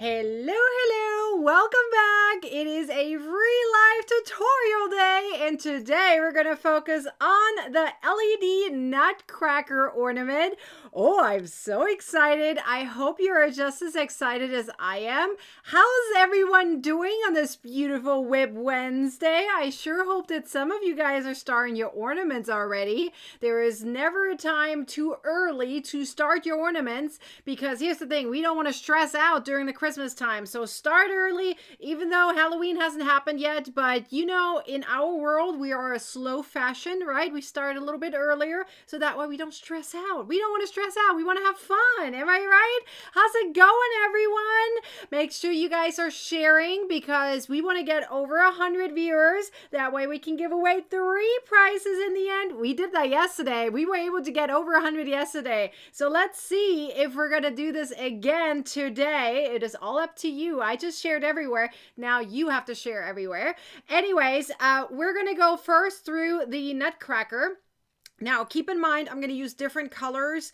Hello, hello, welcome back. It is a free live tutorial day, and today we're going to focus on the LED Nutcracker Ornament. Oh, I'm so excited. I hope you are just as excited as I am. How's everyone doing on this beautiful Whip Wednesday? I sure hope that some of you guys are starting your ornaments already. There is never a time too early to start your ornaments, because here's the thing, we don't want to stress out during the Christmas time. So start early, even though Halloween hasn't happened yet. But you know, in our world, we are a slow fashion, right? We start a little bit earlier so that way we don't stress out. We don't want to stress out. We want to have fun. Am I right? How's it going, everyone? Make sure you guys are sharing, because we want to get over 100 viewers. That way we can give away 3 prizes in the end. We did that yesterday. We were able to get over 100 yesterday. So let's see if we're going to do this again today. It is all up to you. I just shared everywhere. Now you have to share everywhere. Anyways, we're going to go first through the Nutcracker. Now, keep in mind, I'm going to use different colors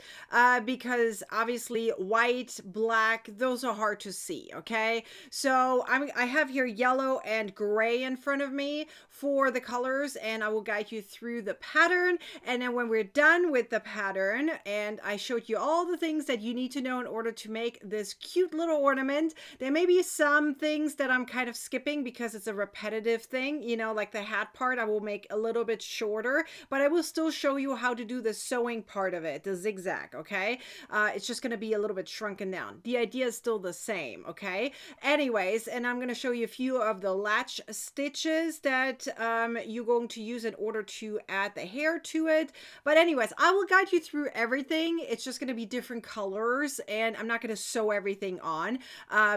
because obviously white, black, those are hard to see, okay? So I have here yellow and gray in front of me for the colors, and I will guide you through the pattern. And then when we're done with the pattern, and I showed you all the things that you need to know in order to make this cute little ornament, there may be some things that I'm kind of skipping because it's a repetitive thing, you know, like the hat part I will make a little bit shorter, but I will still show you how to do the sewing part of it, the zigzag, okay? It's just going to be a little bit shrunken down. The idea is still the same, okay? Anyways, and I'm going to show you a few of the latch stitches that you're going to use in order to add the hair to it. But anyways, I will guide you through everything. It's just going to be different colors, and I'm not going to sew everything on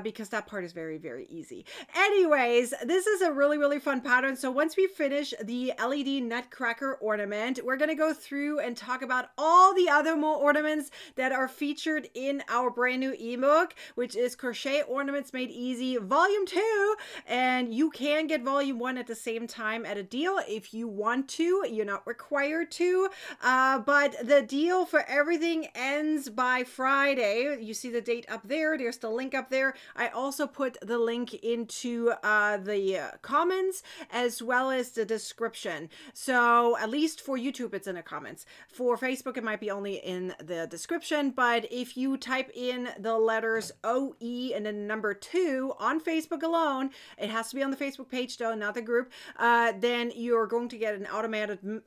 because that part is very, very easy. Anyways, this is a really, really fun pattern. So once we finish the LED Nutcracker ornament, we're going to go through and talk about all the other more ornaments that are featured in our brand new ebook, which is Crochet Ornaments Made Easy Volume 2. And you can get Volume 1 at the same time at a deal if you want to. You're not required to. But the deal for everything ends by Friday. You see the date up there. There's the link up there. I also put the link into the comments as well as the description. So at least for YouTube, it's in the comments. For Facebook, it might be only in the description, but if you type in the letters OE and then number 2 on Facebook alone, it has to be on the Facebook page though, not the group, then you're going to get an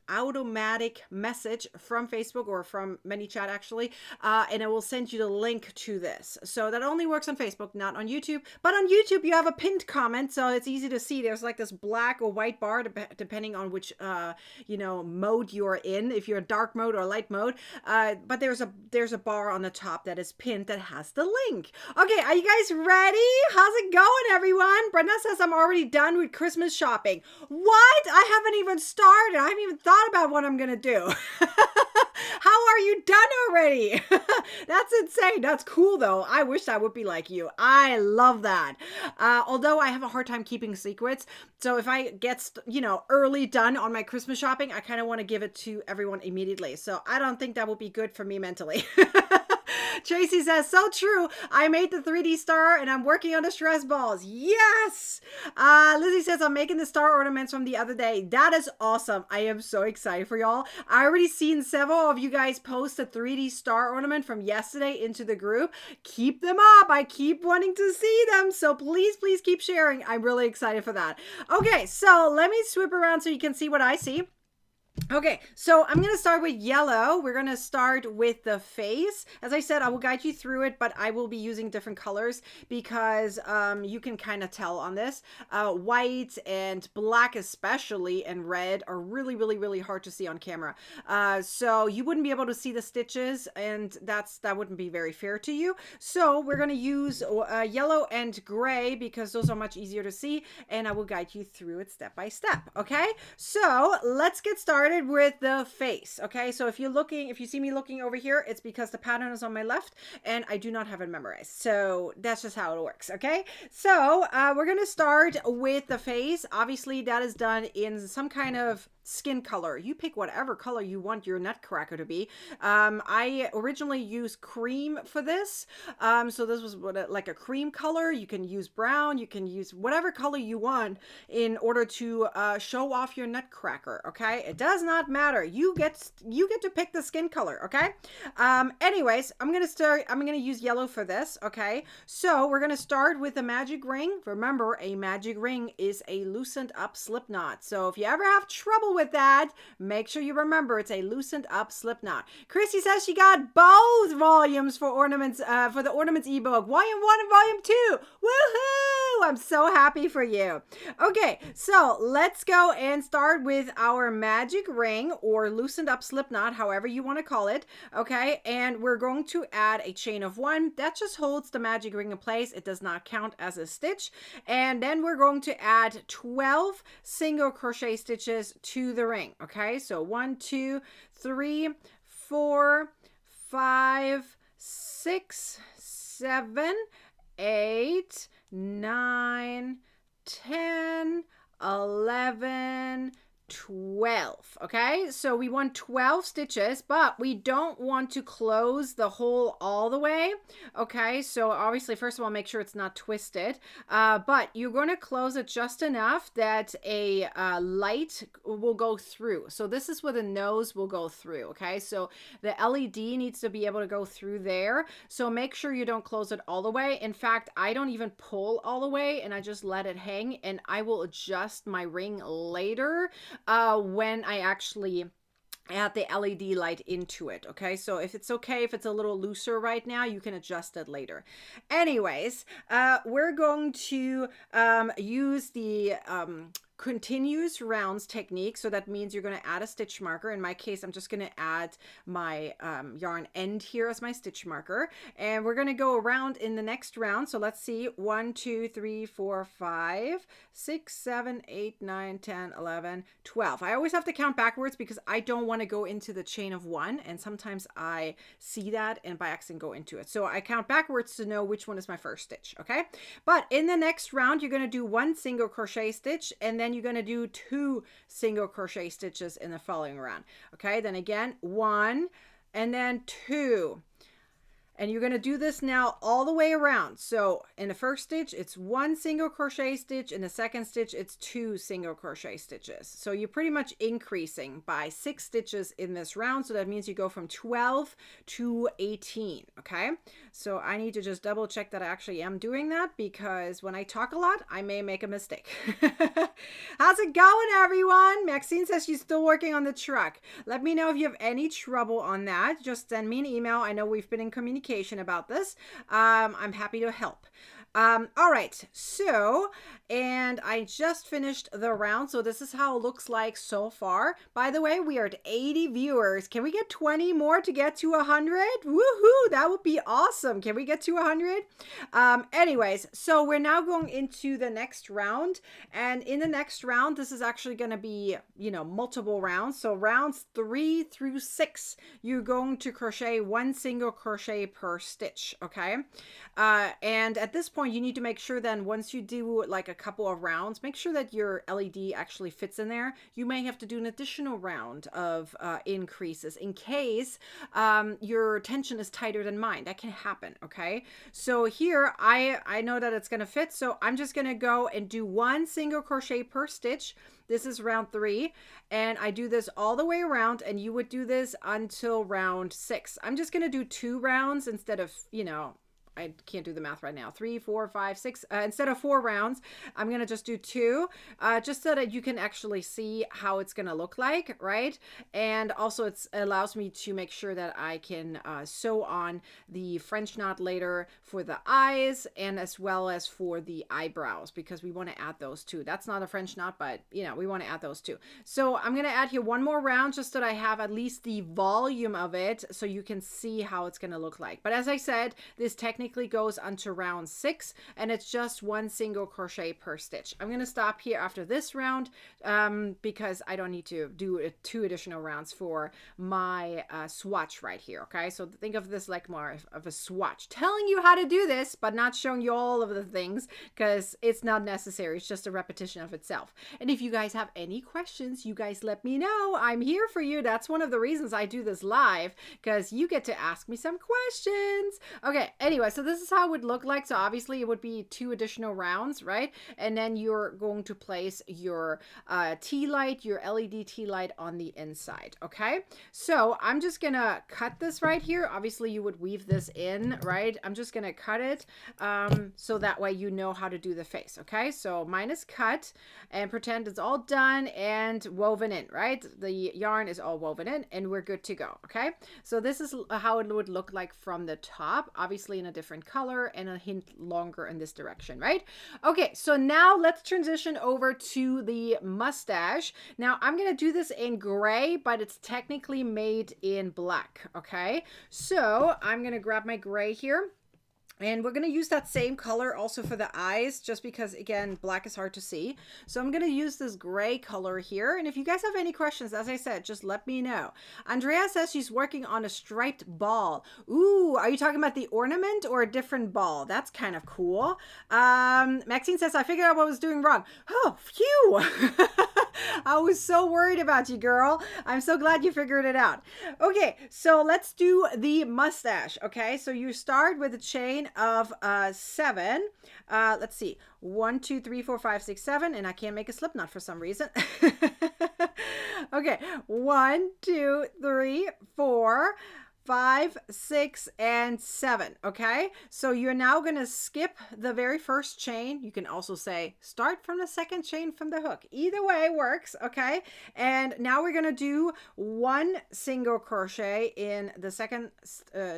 automatic message from Facebook or from ManyChat actually, and it will send you the link to this. So that only works on Facebook, not on YouTube. But on YouTube, you have a pinned comment, so it's easy to see. There's like this black or white bar, depending on which mode you're in, if you're a dark mode or light mode, but there's a bar on the top that is pinned that has the link. Okay, are you guys ready? How's it going, everyone? Brenda says I'm already done with Christmas shopping. What? I haven't even started. I haven't even thought about what I'm gonna do. How are you done already? That's insane. That's cool though. I wish I would be like you. I love that. Although I have a hard time keeping secrets. So if I get, early done on my Christmas shopping, I kind of want to give it to everyone immediately. So I don't think that would be good for me mentally. Tracy says, so true. I made the 3D star and I'm working on the stress balls. Yes. Lizzie says, I'm making the star ornaments from the other day. That is awesome. I am so excited for y'all. I already seen several of you guys post a 3D star ornament from yesterday into the group. Keep them up. I keep wanting to see them. So please, please keep sharing. I'm really excited for that. Okay, so let me swoop around so you can see what I see. Okay, so I'm going to start with yellow. We're going to start with the face. As I said, I will guide you through it, but I will be using different colors because you can kind of tell on this. White and black especially and red are really, really, really hard to see on camera. So you wouldn't be able to see the stitches, and that wouldn't be very fair to you. So we're going to use yellow and gray because those are much easier to see, and I will guide you through it step by step. Okay, so let's get started with the face. Okay, so if you see me looking over here, it's because the pattern is on my left and I do not have it memorized. So that's just how it works. Okay, so we're gonna start with the face. Obviously that is done in some kind of skin color. You pick whatever color you want your nutcracker to be. I originally used cream for this. So this was like a cream color. You can use brown. You can use whatever color you want in order to show off your nutcracker. Okay, it does not matter. You get to pick the skin color. Okay. Anyways, I'm gonna use yellow for this. Okay, so we're gonna start with the magic ring. Remember, a magic ring is a loosened up slip knot. So if you ever have trouble with that, make sure you remember it's a loosened up slip knot. Christy says she got both volumes for Ornaments, for the Ornaments ebook, volume 1 and volume 2. Woohoo! I'm so happy for you. Okay, so let's go and start with our magic ring, or loosened up slip knot, however you want to call it. Okay, and we're going to add a chain of 1 that just holds the magic ring in place. It does not count as a stitch. And then we're going to add 12 single crochet stitches to the ring. Okay, so 1, 2, 3, 4, 5, 6, 7, 8, 9, 10, 11, 12. Okay, so we want 12 stitches, but we don't want to close the hole all the way. Okay, so obviously, first of all, make sure it's not twisted, but you're going to close it just enough that a light will go through. So this is where the nose will go through. Okay, so the LED needs to be able to go through there. So make sure you don't close it all the way. In fact, I don't even pull all the way, and I just let it hang, and I will adjust my ring later when I actually add the LED light into it. Okay, so if it's okay, if it's a little looser right now, you can adjust it later. Anyways, we're going to use the continuous rounds technique. So that means you're going to add a stitch marker. In my case, I'm just going to add my yarn end here as my stitch marker, and we're going to go around in the next round. So let's see, 1, 2, 3, 4, 5, 6, 7, 8, 9, 10, 11, 12. I always have to count backwards because I don't want to go into the chain of 1, and sometimes I see that and by accident go into it. So I count backwards to know which one is my first stitch. Okay, but in the next round, you're going to do 1 single crochet stitch, and then you're going to do 2 single crochet stitches in the following round. Okay, then again 1 and then 2. And you're going to do this now all the way around. So in the first stitch, it's 1 single crochet stitch. In the second stitch, it's 2 single crochet stitches. So you're pretty much increasing by 6 stitches in this round. So that means you go from 12 to 18. Okay. So I need to just double check that I actually am doing that, because when I talk a lot, I may make a mistake. How's it going, everyone? Maxine says she's still working on the truck. Let me know if you have any trouble on that. Just send me an email. I know we've been in communication about this. I'm happy to help. All right, so, and I just finished the round, so this is how it looks like so far. By the way, we are at 80 viewers. Can we get 20 more to get to 100? Woohoo, that would be awesome. Can we get to 100? Anyways, so we're now going into the next round, and in the next round, this is actually going to be, you know, multiple rounds. So rounds 3 through 6, you're going to crochet 1 single crochet per stitch, okay? And at this point, you need to make sure then once you do like a couple of rounds, make sure that your LED actually fits in there. You may have to do an additional round of increases in case your tension is tighter than mine. That can happen, okay? So here, I know that it's going to fit, so I'm just going to go and do 1 single crochet per stitch. This is round 3, and I do this all the way around, and you would do this until round 6. I'm just going to do 2 rounds instead of, you know, I can't do the math right now. 3, 4, 5, 6. Instead of 4 rounds, I'm going to just do 2, just so that you can actually see how it's going to look like, right? And also it allows me to make sure that I can sew on the French knot later for the eyes and as well as for the eyebrows, because we want to add those too. That's not a French knot, but you know, we want to add those too. So I'm going to add here 1 more round just so that I have at least the volume of it so you can see how it's going to look like. But as I said, this technique technically goes onto round 6, and it's just 1 single crochet per stitch. I'm going to stop here after this round because I don't need to do 2 additional rounds for my swatch right here. Okay, so think of this like more of a swatch, telling you how to do this, but not showing you all of the things because it's not necessary. It's just a repetition of itself. And if you guys have any questions, you guys let me know. I'm here for you. That's one of the reasons I do this live, because you get to ask me some questions. Okay, anyway, so this is how it would look like. So obviously it would be 2 additional rounds, right? And then you're going to place your tea light, your LED tea light on the inside. Okay, so I'm just gonna cut this right here. Obviously you would weave this in, right? I'm just gonna cut it so that way you know how to do the face. Okay, so mine is cut, and pretend it's all done and woven in, right? The yarn is all woven in and we're good to go. Okay, so this is how it would look like from the top, obviously in a different color and a hint longer in this direction, right? Okay, so now let's transition over to the mustache. Now I'm gonna do this in gray, but it's technically made in black. Okay, so I'm gonna grab my gray here, and we're going to use that same color also for the eyes, just because, again, black is hard to see. So I'm going to use this gray color here. And if you guys have any questions, as I said, just let me know. Andrea says she's working on a striped ball. Ooh, are you talking about the ornament or a different ball? That's kind of cool. Maxine says, I figured out what I was doing wrong. Oh, phew. I was so worried about you, girl. I'm so glad you figured it out. Okay, so let's do the mustache. Okay, so you start with a chain of 7. Let's see, 1, 2, 3, 4, 5, 6, 7, and I can't make a slip knot for some reason. Okay, 1, 2, 3, 4, 5, 6, and 7. Okay, so you're now going to skip the very first chain. You can also say start from the second chain from the hook. Either way works. Okay, and now we're going to do 1 single crochet in the second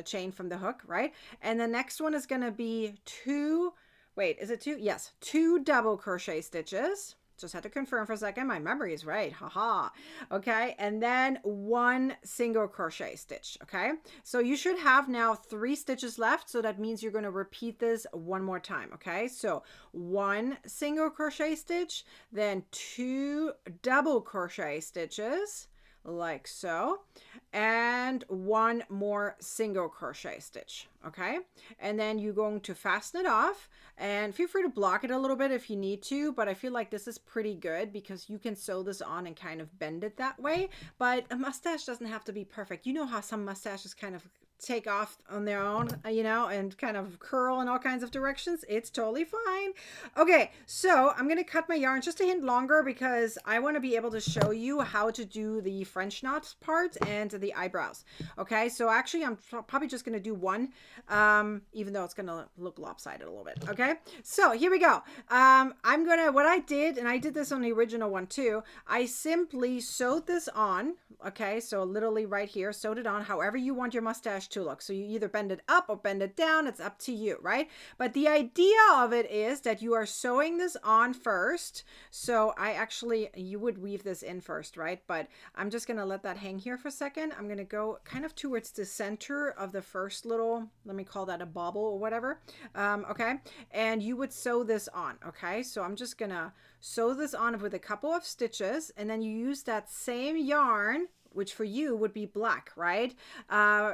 chain from the hook, right? And the next one is going to be 2, wait, is it 2? Yes, 2 double crochet stitches. Just had to confirm for a second. My memory is right. Haha. Okay. And then 1 single crochet stitch. Okay. So you should have now 3 stitches left. So that means you're going to repeat this one more time. Okay. So 1 single crochet stitch, then 2 double crochet stitches, like so, and 1 more single crochet stitch. Okay, and then you're going to fasten it off, and feel free to block it a little bit if you need to, but I feel like this is pretty good because you can sew this on and kind of bend it that way. But a mustache doesn't have to be perfect. You know how some mustaches kind of take off on their own, you know, and kind of curl in all kinds of directions. It's totally fine. Okay, so I'm going to cut my yarn just a hint longer because I want to be able to show you how to do the French knot part and the eyebrows. Okay, so actually I'm probably just going to do 1, even though it's going to look lopsided a little bit. Okay, so here we go. I'm going to, what I did, and I did this on the original one too, I simply sewed this on. Okay, so literally right here, sewed it on however you want your mustache to look. So you either bend it up or bend it down. It's up to you, right? But the idea of it is that you are sewing this on first. So you would weave this in first, right? But I'm just going to let that hang here for a second. I'm going to go kind of towards the center of the first little, let me call that a bobble or whatever. Okay. And you would sew this on. Okay. So I'm just going to sew this on with a couple of stitches, and then you use that same yarn, which for you would be black, right?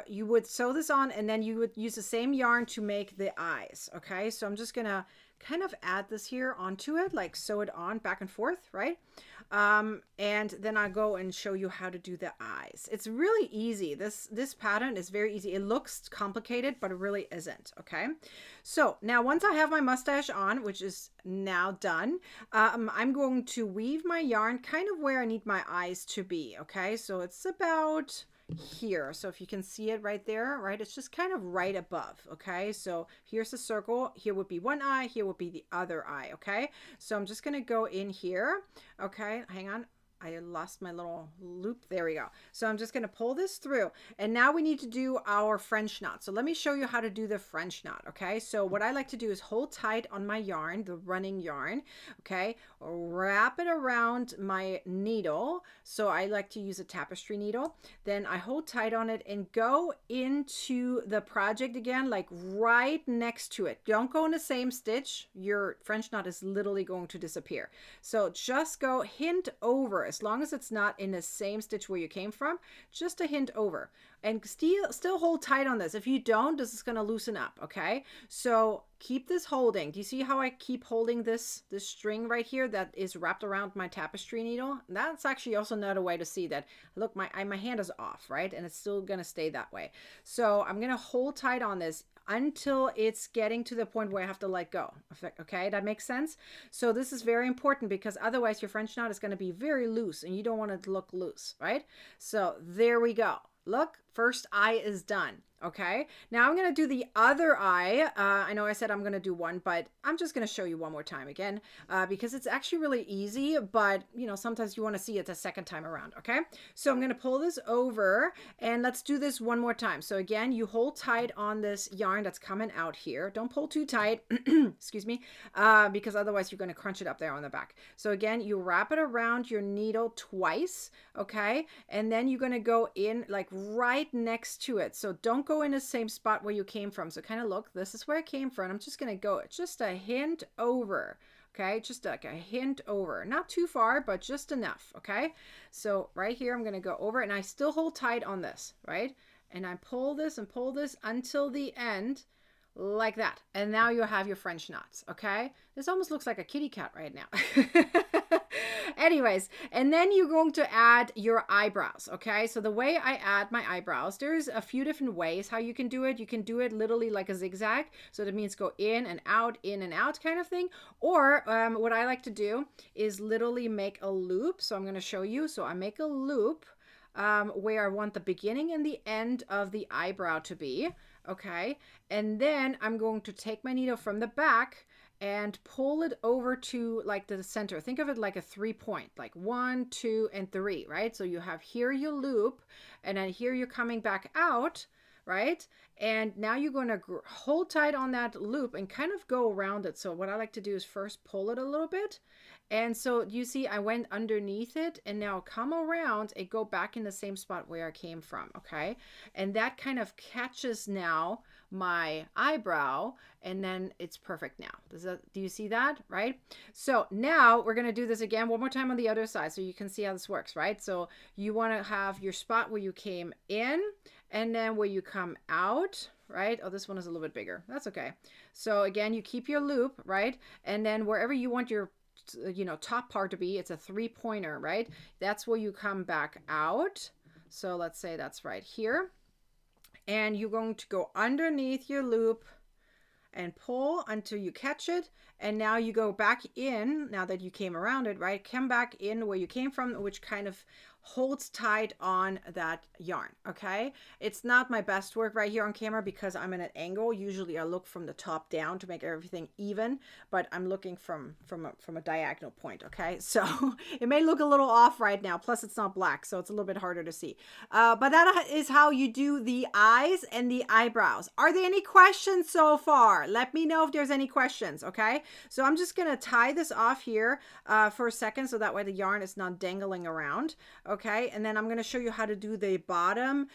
You would sew this on, and then you would use the same yarn to make the eyes. Okay, so I'm just gonna kind of add this here onto it, like sew it on back and forth, right? And then I go and show you how to do the eyes. It's really easy. This pattern is very easy. It looks complicated, but it really isn't. Okay, so now once I have my mustache on, which is now done, I'm going to weave my yarn kind of where I need my eyes to be. Okay, so it's about here. So if you can see it right there, right, it's just kind of right above. Okay, so here's the circle. Here would be one eye, here would be the other eye. Okay, so I'm just going to go in here. Okay, hang on. I lost my little loop. There we go. So I'm just going to pull this through. And now we need to do our French knot. So let me show you how to do the French knot. Okay. So what I like to do is hold tight on my yarn, the running yarn. Okay. Wrap it around my needle. So I like to use a tapestry needle. Then I hold tight on it and go into the project again, like right next to it. Don't go in the same stitch. Your French knot is literally going to disappear. So just go hint over, as long as it's not in the same stitch where you came from, just a hint over, and still hold tight on this. If you don't, this is going to loosen up. Okay, so keep this holding. Do you see how I keep holding this string right here that is wrapped around my tapestry needle? That's actually also another way to see that. Look, my hand is off, right? And it's still going to stay that way. So I'm going to hold tight on this until it's getting to the point where I have to let go. Okay, that makes sense? So this is very important, because otherwise your French knot is going to be very loose and you don't want it to look loose, right? So there we go. Look, first eye is done. Okay, now I'm going to do the other eye. I know I said I'm going to do one, but I'm just going to show you one more time again, because it's actually really easy, but you know, sometimes you want to see it a second time around. Okay, so I'm going to pull this over and let's do this one more time. So again, you hold tight on this yarn that's coming out here. Don't pull too tight, excuse me, because otherwise you're going to crunch it up there on the back. So again, you wrap it around your needle twice. Okay, and then you're going to go in like right next to it. So don't go in the same spot where you came from. So kind of look, this is where I came from. I'm just going to go just a hint over. Okay, just like a hint over, not too far, but just enough. Okay, so right here I'm going to go over, and I still hold tight on this, right? And I pull this and pull this until the end, like that. And now you have your French knots. Okay, this almost looks like a kitty cat right now. Anyways, and then you're going to add your eyebrows. Okay, so the way I add my eyebrows, there's a few different ways how you can do it. You can do it literally like a zigzag, so that means go in and out kind of thing. Or what I like to do is literally make a loop. So I'm going to show you. So I make a loop where I want the beginning and the end of the eyebrow to be. Okay, and then I'm going to take my needle from the back and pull it over to like the center. Think of it like a 3-point, like 1, 2, and 3, right? So you have here your loop, and then here you're coming back out, right? And now you're going to hold tight on that loop and kind of go around it. So what I like to do is first pull it a little bit. And so you see I went underneath it, and now come around and go back in the same spot where I came from. Okay, and that kind of catches now my eyebrow, and then it's perfect now. Do you see that? Right? So now we're going to do this again one more time on the other side, so you can see how this works, right? So you want to have your spot where you came in, and then where you come out, right? Oh, this one is a little bit bigger. That's okay. So again, you keep your loop, right? And then wherever you want your top part to be, it's a 3-pointer, right? That's where you come back out. So let's say that's right here. And you're going to go underneath your loop and pull until you catch it. And now you go back in, now that you came around it, right? Come back in where you came from, which kind of holds tight on that yarn. Okay, it's not my best work right here on camera because I'm in an angle. Usually I look from the top down to make everything even, but I'm looking from a diagonal point. Okay, so it may look a little off right now, plus it's not black, so it's a little bit harder to see, but that is how you do the eyes and the eyebrows. Are there any questions so far? Let me know if there's any questions. Okay, so I'm just gonna tie this off here for a second, so that way the yarn is not dangling around. Okay, and then I'm going to show you how to do the bottom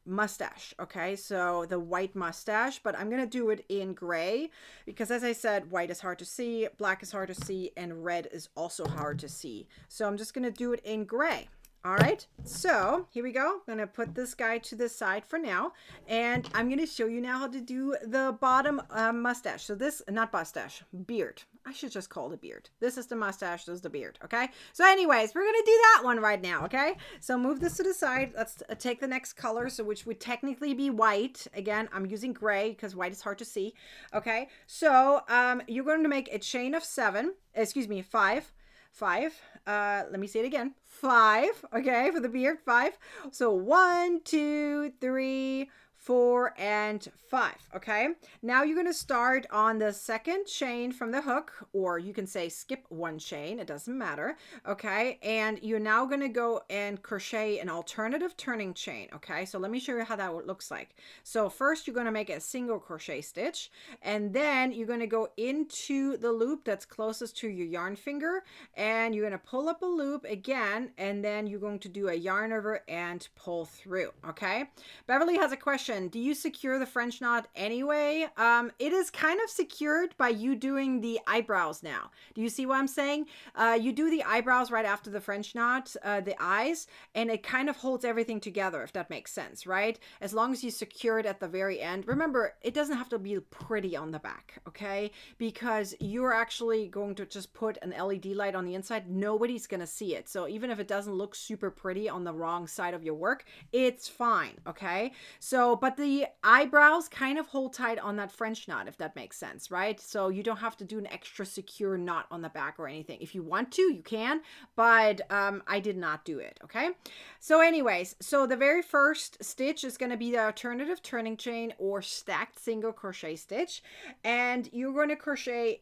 mustache. Okay, so the white mustache, but I'm going to do it in gray because, as I said, white is hard to see, black is hard to see, and red is also hard to see. So I'm just going to do it in gray. All right, so here we go. I'm going to put this guy to the side for now, and I'm going to show you now how to do the bottom mustache. So this, not mustache, beard. I should just call it a beard. This is the mustache, this is the beard, okay? So anyways, we're going to do that one right now, okay? So move this to the side. Let's take the next color, so which would technically be white. Again, I'm using gray because white is hard to see, okay? So you're going to make a chain of 5. Let me say it again. 5, okay, for the beard, 5. So 1, 2, 3, 4, and 5. Okay, now you're going to start on the second chain from the hook, or you can say skip one chain, it doesn't matter. Okay, and you're now going to go and crochet an alternative turning chain. Okay, so let me show you how that looks like. So first you're going to make a single crochet stitch, and then you're going to go into the loop that's closest to your yarn finger, and you're going to pull up a loop again, and then you're going to do a yarn over and pull through. Okay, Beverly has a question. Do you secure the French knot anyway? It is kind of secured by you doing the eyebrows now. Do you see what I'm saying? You do the eyebrows right after the French knot, the eyes, and it kind of holds everything together, if that makes sense, right? As long as you secure it at the very end. Remember, it doesn't have to be pretty on the back, okay? Because you're actually going to just put an LED light on the inside. Nobody's going to see it. So even if it doesn't look super pretty on the wrong side of your work, it's fine, okay? So, but the eyebrows kind of hold tight on that French knot, if that makes sense, right? So you don't have to do an extra secure knot on the back or anything. If you want to, you can, but I did not do it, okay? So anyways, so the very first stitch is going to be the alternative turning chain or stacked single crochet stitch, and you're going to crochet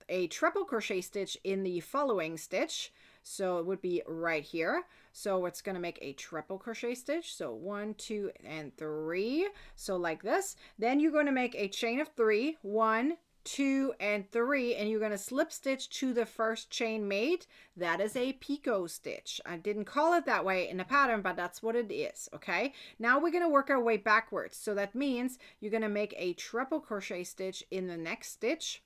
a triple crochet stitch in the following stitch. So it would be right here. So it's going to make a triple crochet stitch. So 1, 2, and 3. So like this. Then you're going to make a chain of 3. 1, 2, and 3, and you're going to slip stitch to the first chain made. That is a picot stitch. I didn't call it that way in the pattern, but that's what it is. Okay, now we're going to work our way backwards. So that means you're going to make a triple crochet stitch in the next stitch,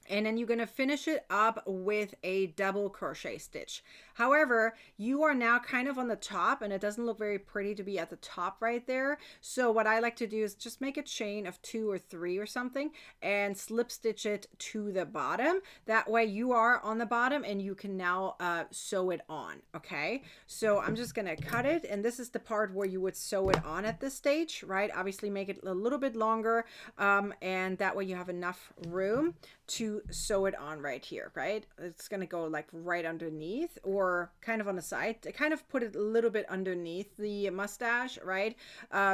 and then you're going to finish it up with a double crochet stitch. However, you are now kind of on the top, and it doesn't look very pretty to be at the top right there. So what I like to do is just make a chain of 2 or 3 or something and slip stitch it to the bottom. That way you are on the bottom and you can now sew it on. Okay, so I'm just going to cut it, and this is the part where you would sew it on at this stage, right? Obviously make it a little bit longer, and that way you have enough room to sew it on right here, right? It's going to go like right underneath, or kind of on the side. I kind of put it a little bit underneath the mustache, right?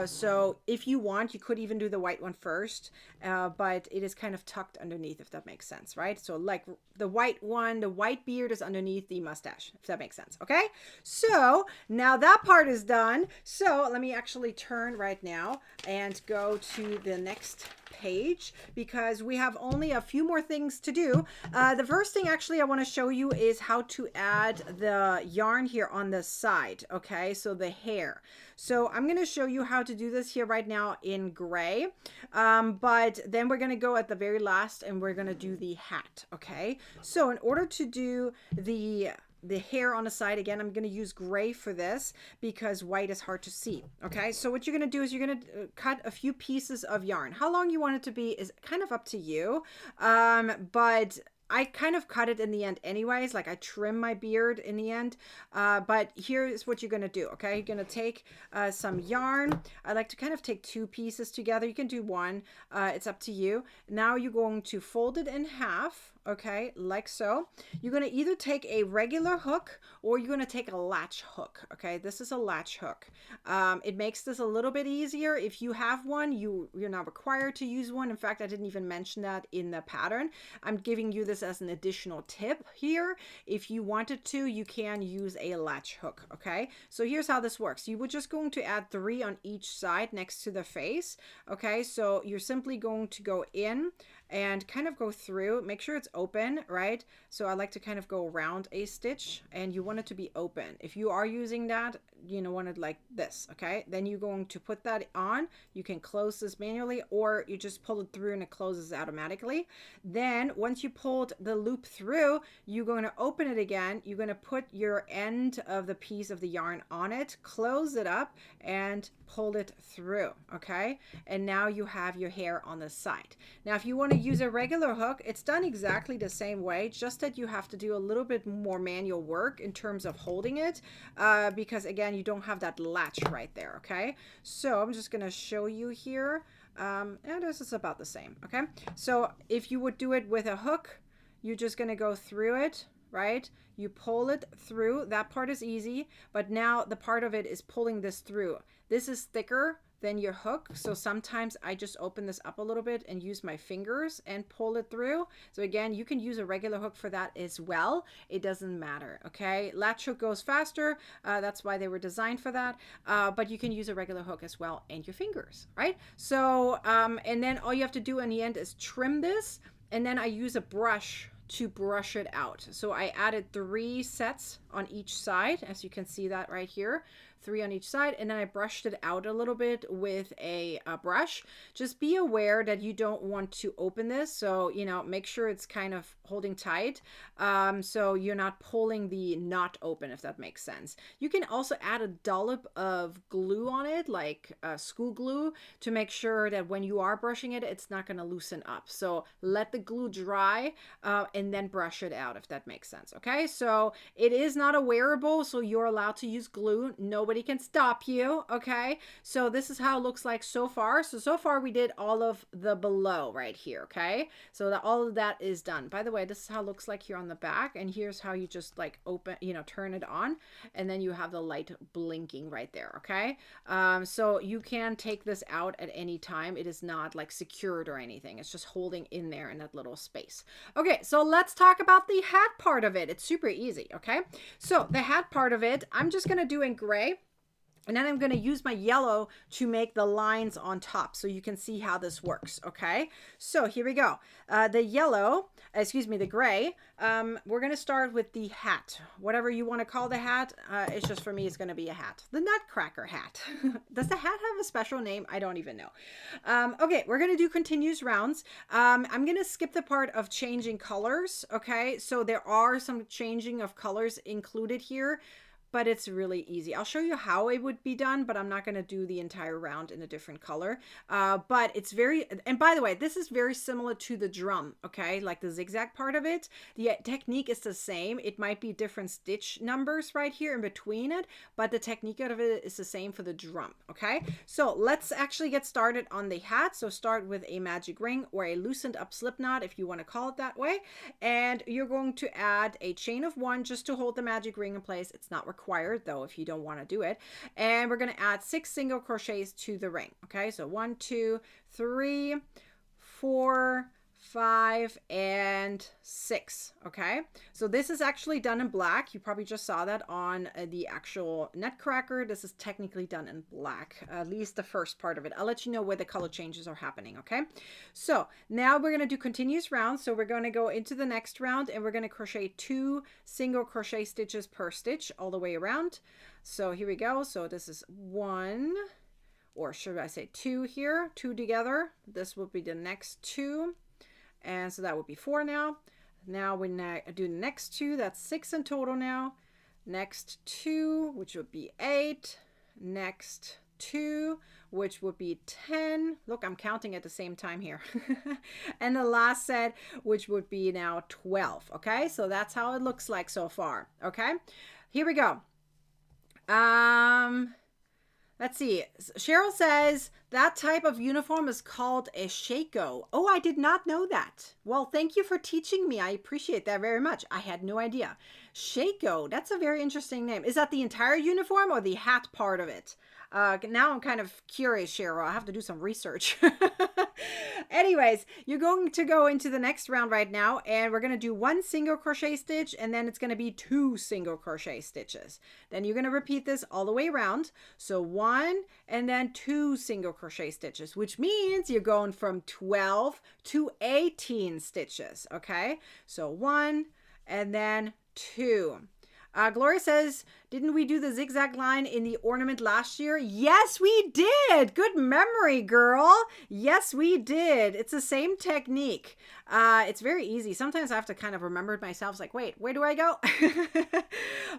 So if you want, you could even do the white one first, but it is kind of tucked underneath, if that makes sense, right? So like the white one, the white beard is underneath the mustache, if that makes sense. Okay, so now that part is done. So let me actually turn right now and go to the next page, because we have only a few more things to do. The first thing actually I want to show you is how to add the yarn here on the side. Okay, so the hair. So I'm going to show you how to do this here right now in gray, but then we're going to go at the very last and we're going to do the hat. Okay, so in order to do the hair on the side, again, I'm going to use gray for this because white is hard to see. Okay, so what you're going to do is you're going to cut a few pieces of yarn. How long you want it to be is kind of up to you, but I kind of cut it in the end anyways, like I trim my beard in the end, but here's what you're going to do, okay? You're going to take some yarn. I like to kind of take 2 pieces together. You can do 1. It's up to you. Now you're going to fold it in half, okay, like so. You're going to either take a regular hook or you're going to take a latch hook, okay? This is a latch hook. It makes this a little bit easier. If you have one, you're not required to use one. In fact, I didn't even mention that in the pattern. I'm giving you this as an additional tip here. If you wanted to, you can use a latch hook. Okay, so here's how this works. You were just going to add 3 on each side next to the face. Okay, so you're simply going to go in and kind of go through, make sure it's open, right? So I like to kind of go around a stitch, and you want it to be open. If you are using that, you know, want it like this, okay? Then you're going to put that on. You can close this manually, or you just pull it through and it closes automatically. Then once you pulled the loop through, you're going to open it again. You're going to put your end of the piece of the yarn on it, close it up, and pull it through, okay? And now you have your hair on the side. Now if you want to use a regular hook, it's done exactly the same way, just that you have to do a little bit more manual work in terms of holding it, because again, you don't have that latch right there. Okay, so I'm just going to show you here, and this is about the same. Okay, so if you would do it with a hook, you're just going to go through it, right? You pull it through. That part is easy, but now the part of it is pulling this through. This is thicker than your hook. So sometimes I just open this up a little bit and use my fingers and pull it through. So again, you can use a regular hook for that as well. It doesn't matter, okay? Latch hook goes faster. That's why they were designed for that. But you can use a regular hook as well and your fingers, right? So, and then all you have to do in the end is trim this. And then I use a brush to brush it out. So I added 3 sets on each side, as you can see that right here. 3 on each side, and then I brushed it out a little bit with a brush. Just be aware that you don't want to open this, so you know, make sure it's kind of holding tight, so you're not pulling the knot open, if that makes sense. You can also add a dollop of glue on it, like school glue, to make sure that when you are brushing it, it's not going to loosen up. So let the glue dry and then brush it out, if that makes sense. Okay, so it is not a wearable, so you're allowed to use glue. Nobody can stop you. Okay, so this is how it looks like so far. So far we did all of the below right here. Okay, so that all of that is done. By the way, this is how it looks like here on the back, and here's how you just like open, you know, turn it on, and then you have the light blinking right there. Okay, so you can take this out at any time. It is not like secured or anything. It's just holding in there in that little space. Okay, so let's talk about the hat part of it. It's super easy. Okay, so the hat part of it, I'm just gonna do in gray. And then I'm going to use my yellow to make the lines on top so you can see how this works, okay? So here we go. The yellow, excuse me, the gray, we're going to start with the hat. Whatever you want to call the hat, it's just for me, it's going to be a hat. The Nutcracker hat. Does the hat have a special name? I don't even know. Okay, we're going to do continuous rounds. I'm going to skip the part of changing colors, okay? So there are some changing of colors included here, but it's really easy. I'll show you how it would be done, but I'm not going to do the entire round in a different color. But it's very, and by the way, this is very similar to the drum, okay? Like the zigzag part of it. The technique is the same. It might be different stitch numbers right here in between it, but the technique of it is the same for the drum, okay? So let's actually get started on the hat. So start with a magic ring or a loosened up slip knot, if you want to call it that way. And you're going to add a chain of 1 just to hold the magic ring in place. It's not required though if you don't want to do it. And we're going to add 6 single crochets to the ring. Okay, so 1, 2, 3, 4, 5, and 6. Okay, so this is actually done in black. You probably just saw that on the actual Nutcracker. This is technically done in black, at least the first part of it. I'll let you know where the color changes are happening. Okay, so now we're going to do continuous rounds. So we're going to go into the next round and we're going to crochet 2 single crochet stitches per stitch all the way around. So here we go. So this is 1, or should I say 2 here, 2 together. This will be the next 2. And so that would be 4 now. Now we do the next 2. That's 6 in total now. Next 2, which would be 8. Next 2, which would be 10. Look, I'm counting at the same time here. And the last set, which would be now 12. Okay, so that's how it looks like so far. Okay, here we go. Let's see. Cheryl says that type of uniform is called a shako. Oh, I did not know that. Well, thank you for teaching me. I appreciate that very much. I had no idea. Shako, that's a very interesting name. Is that the entire uniform or the hat part of it? Now I'm kind of curious, Cheryl. I'll have to do some research. Anyways, you're going to go into the next round right now, and we're going to do 1 single crochet stitch, and then it's going to be 2 single crochet stitches. Then you're going to repeat this all the way around. So 1 and then 2 single crochet stitches, which means you're going from 12 to 18 stitches. Okay, so 1 and then 2. Gloria says, didn't we do the zigzag line in the ornament last year? Yes, we did. Good memory, girl. Yes, we did. It's the same technique. It's very easy. Sometimes I have to kind of remember it myself. It's like, wait, where do I go?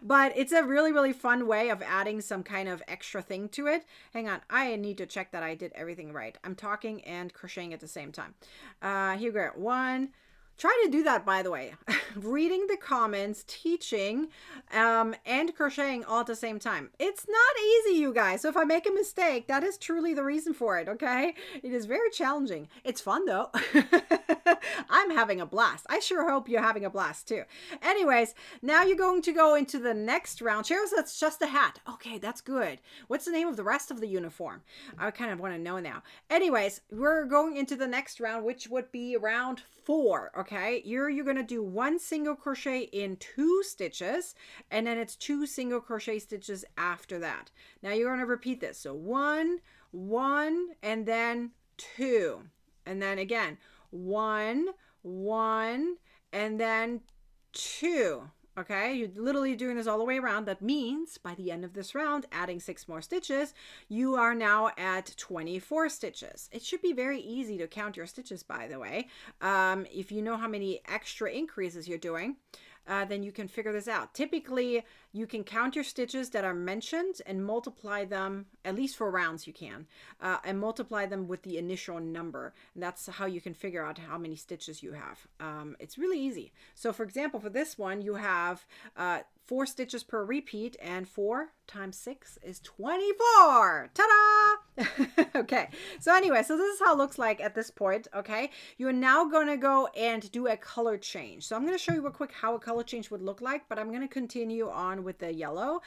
But it's a really, really fun way of adding some kind of extra thing to it. Hang on. I need to check that I did everything right. I'm talking and crocheting at the same time. Here we go. 1. Try to do that, by the way. Reading the comments, teaching, and crocheting all at the same time. It's not easy, you guys. So if I make a mistake, that is truly the reason for it, okay? It is very challenging. It's fun, though. I'm having a blast. I sure hope you're having a blast too. Anyways, now you're going to go into the next round. Cheryl says it's just a hat. Okay, that's good. What's the name of the rest of the uniform? I kind of want to know now. Anyways, we're going into the next round, which would be round 4. Okay, you're going to do 1 single crochet in 2 stitches, and then it's 2 single crochet stitches after that. Now you're going to repeat this. So 1, 1, and then 2, and then again 1, 1, and then 2. Okay, you're literally doing this all the way around. That means by the end of this round, adding 6 more stitches, you are now at 24 stitches. It should be very easy to count your stitches, by the way. If you know how many extra increases you're doing, then you can figure this out. Typically, you can count your stitches that are mentioned and multiply them, at least for rounds you can, and multiply them with the initial number. And that's how you can figure out how many stitches you have. It's really easy. So for example, for this one, you have 4 stitches per repeat, and 4 times 6 is 24. Ta-da! Okay, so anyway, so this is how it looks like at this point. Okay, you're now going to go and do a color change. So I'm going to show you real quick how a color change would look like, but I'm going to continue on with the yellow,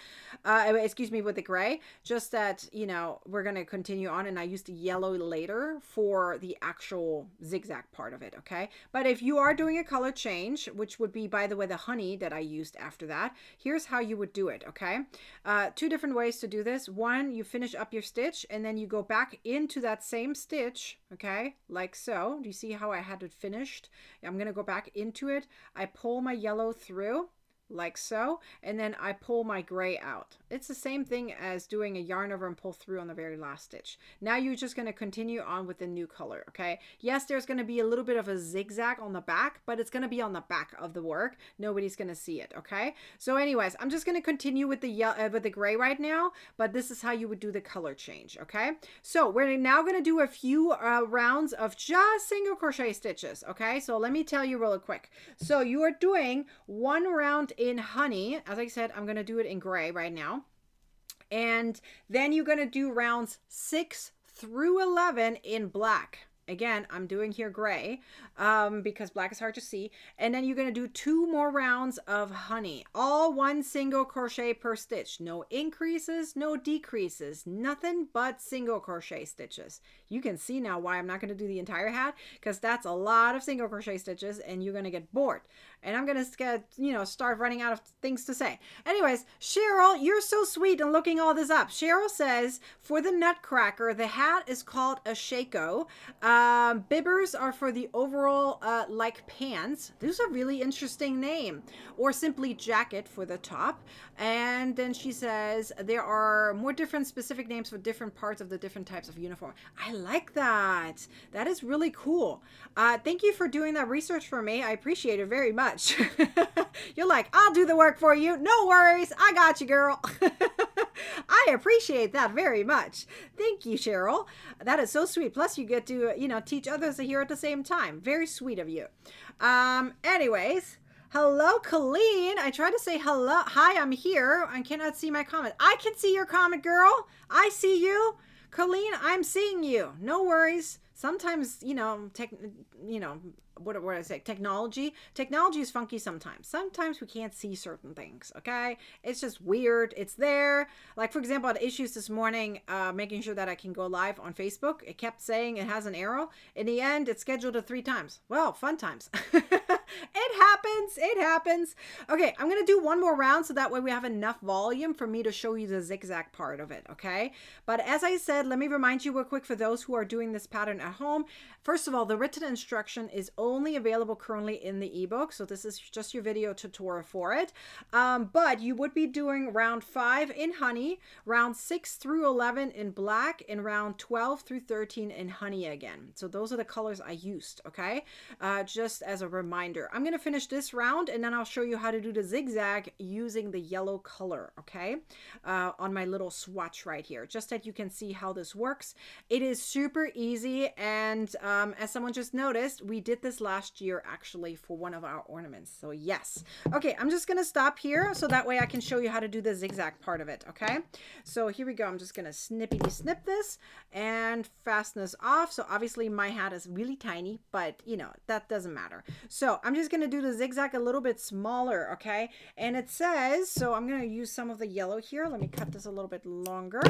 with the gray, just that, you know, we're going to continue on, and I used the yellow later for the actual zigzag part of it. Okay, but if you are doing a color change, which would be, by the way, the honey that I used after that, here's how you would do it. Okay, 2 different ways to do this. One, you finish up your stitch, and then you go back into that same stitch, okay, like so. Do you see how I had it finished? I'm going to go back into it. I pull my yellow through, like so, and then I pull my gray out. It's the same thing as doing a yarn over and pull through on the very last stitch. Now you're just going to continue on with the new color. Okay, yes, there's going to be a little bit of a zigzag on the back, but it's going to be on the back of the work. Nobody's going to see it. Okay, so anyways, I'm just going to continue with the gray right now, but this is how you would do the color change. Okay, so we're now going to do a few rounds of just single crochet stitches. Okay, so let me tell you really quick. So you are doing 1 round in honey. As I said, I'm going to do it in gray right now. And then you're going to do rounds 6 through 11 in black. Again, I'm doing here gray because black is hard to see. And then you're going to do 2 more rounds of honey, all 1 single crochet per stitch. No increases, no decreases, nothing but single crochet stitches. You can see now why I'm not going to do the entire hat, because that's a lot of single crochet stitches and you're going to get bored. And I'm going to start running out of things to say. Anyways, Cheryl, you're so sweet and looking all this up. Cheryl says, for the Nutcracker, the hat is called a shako. Bibbers are for the overall like pants. This is a really interesting name. Or simply jacket for the top. And then she says there are more different specific names for different parts of the different types of uniform. I like that. That is really cool. Thank you for doing that research for me. I appreciate it very much. You're like, I'll do the work for you. No worries. I got you, girl. I appreciate that very much. Thank you, Cheryl. That is so sweet. Plus, you get to, teach others here at the same time. Very sweet of you. Anyways, hello, Colleen. I tried to say hello. Hi, I'm here. I cannot see my comment. I can see your comment, girl. I see you. Colleen, I'm seeing you. No worries. Sometimes, what do I say? Technology is funky sometimes. Sometimes we can't see certain things. Okay, it's just weird. It's there. Like, for example, I had issues this morning making sure that I can go live on Facebook. It kept saying it has an arrow. In the end, it's scheduled to 3 times. Well, fun times. It happens. Okay, I'm gonna do 1 more round so that way we have enough volume for me to show you the zigzag part of it. Okay, but as I said, let me remind you real quick for those who are doing this pattern at home. First of all, the written instruction is only available currently in the ebook, so this is just your video tutorial for it. But you would be doing round 5 in honey, round 6 through 11 in black, and round 12 through 13 in honey again. So those are the colors I used. Okay, just as a reminder. after. I'm going to finish this round and then I'll show you how to do the zigzag using the yellow color, okay, on my little swatch right here, just that you can see how this works. It is super easy, and as someone just noticed, we did this last year actually for one of our ornaments, so yes. Okay, I'm just going to stop here so that way I can show you how to do the zigzag part of it, okay? So here we go. I'm just going to snippity snip this and fasten this off. So obviously my hat is really tiny, but you know, that doesn't matter. So I'm just going to do the zigzag a little bit smaller, okay? And it says, so I'm going to use some of the yellow here. Let me cut this a little bit longer.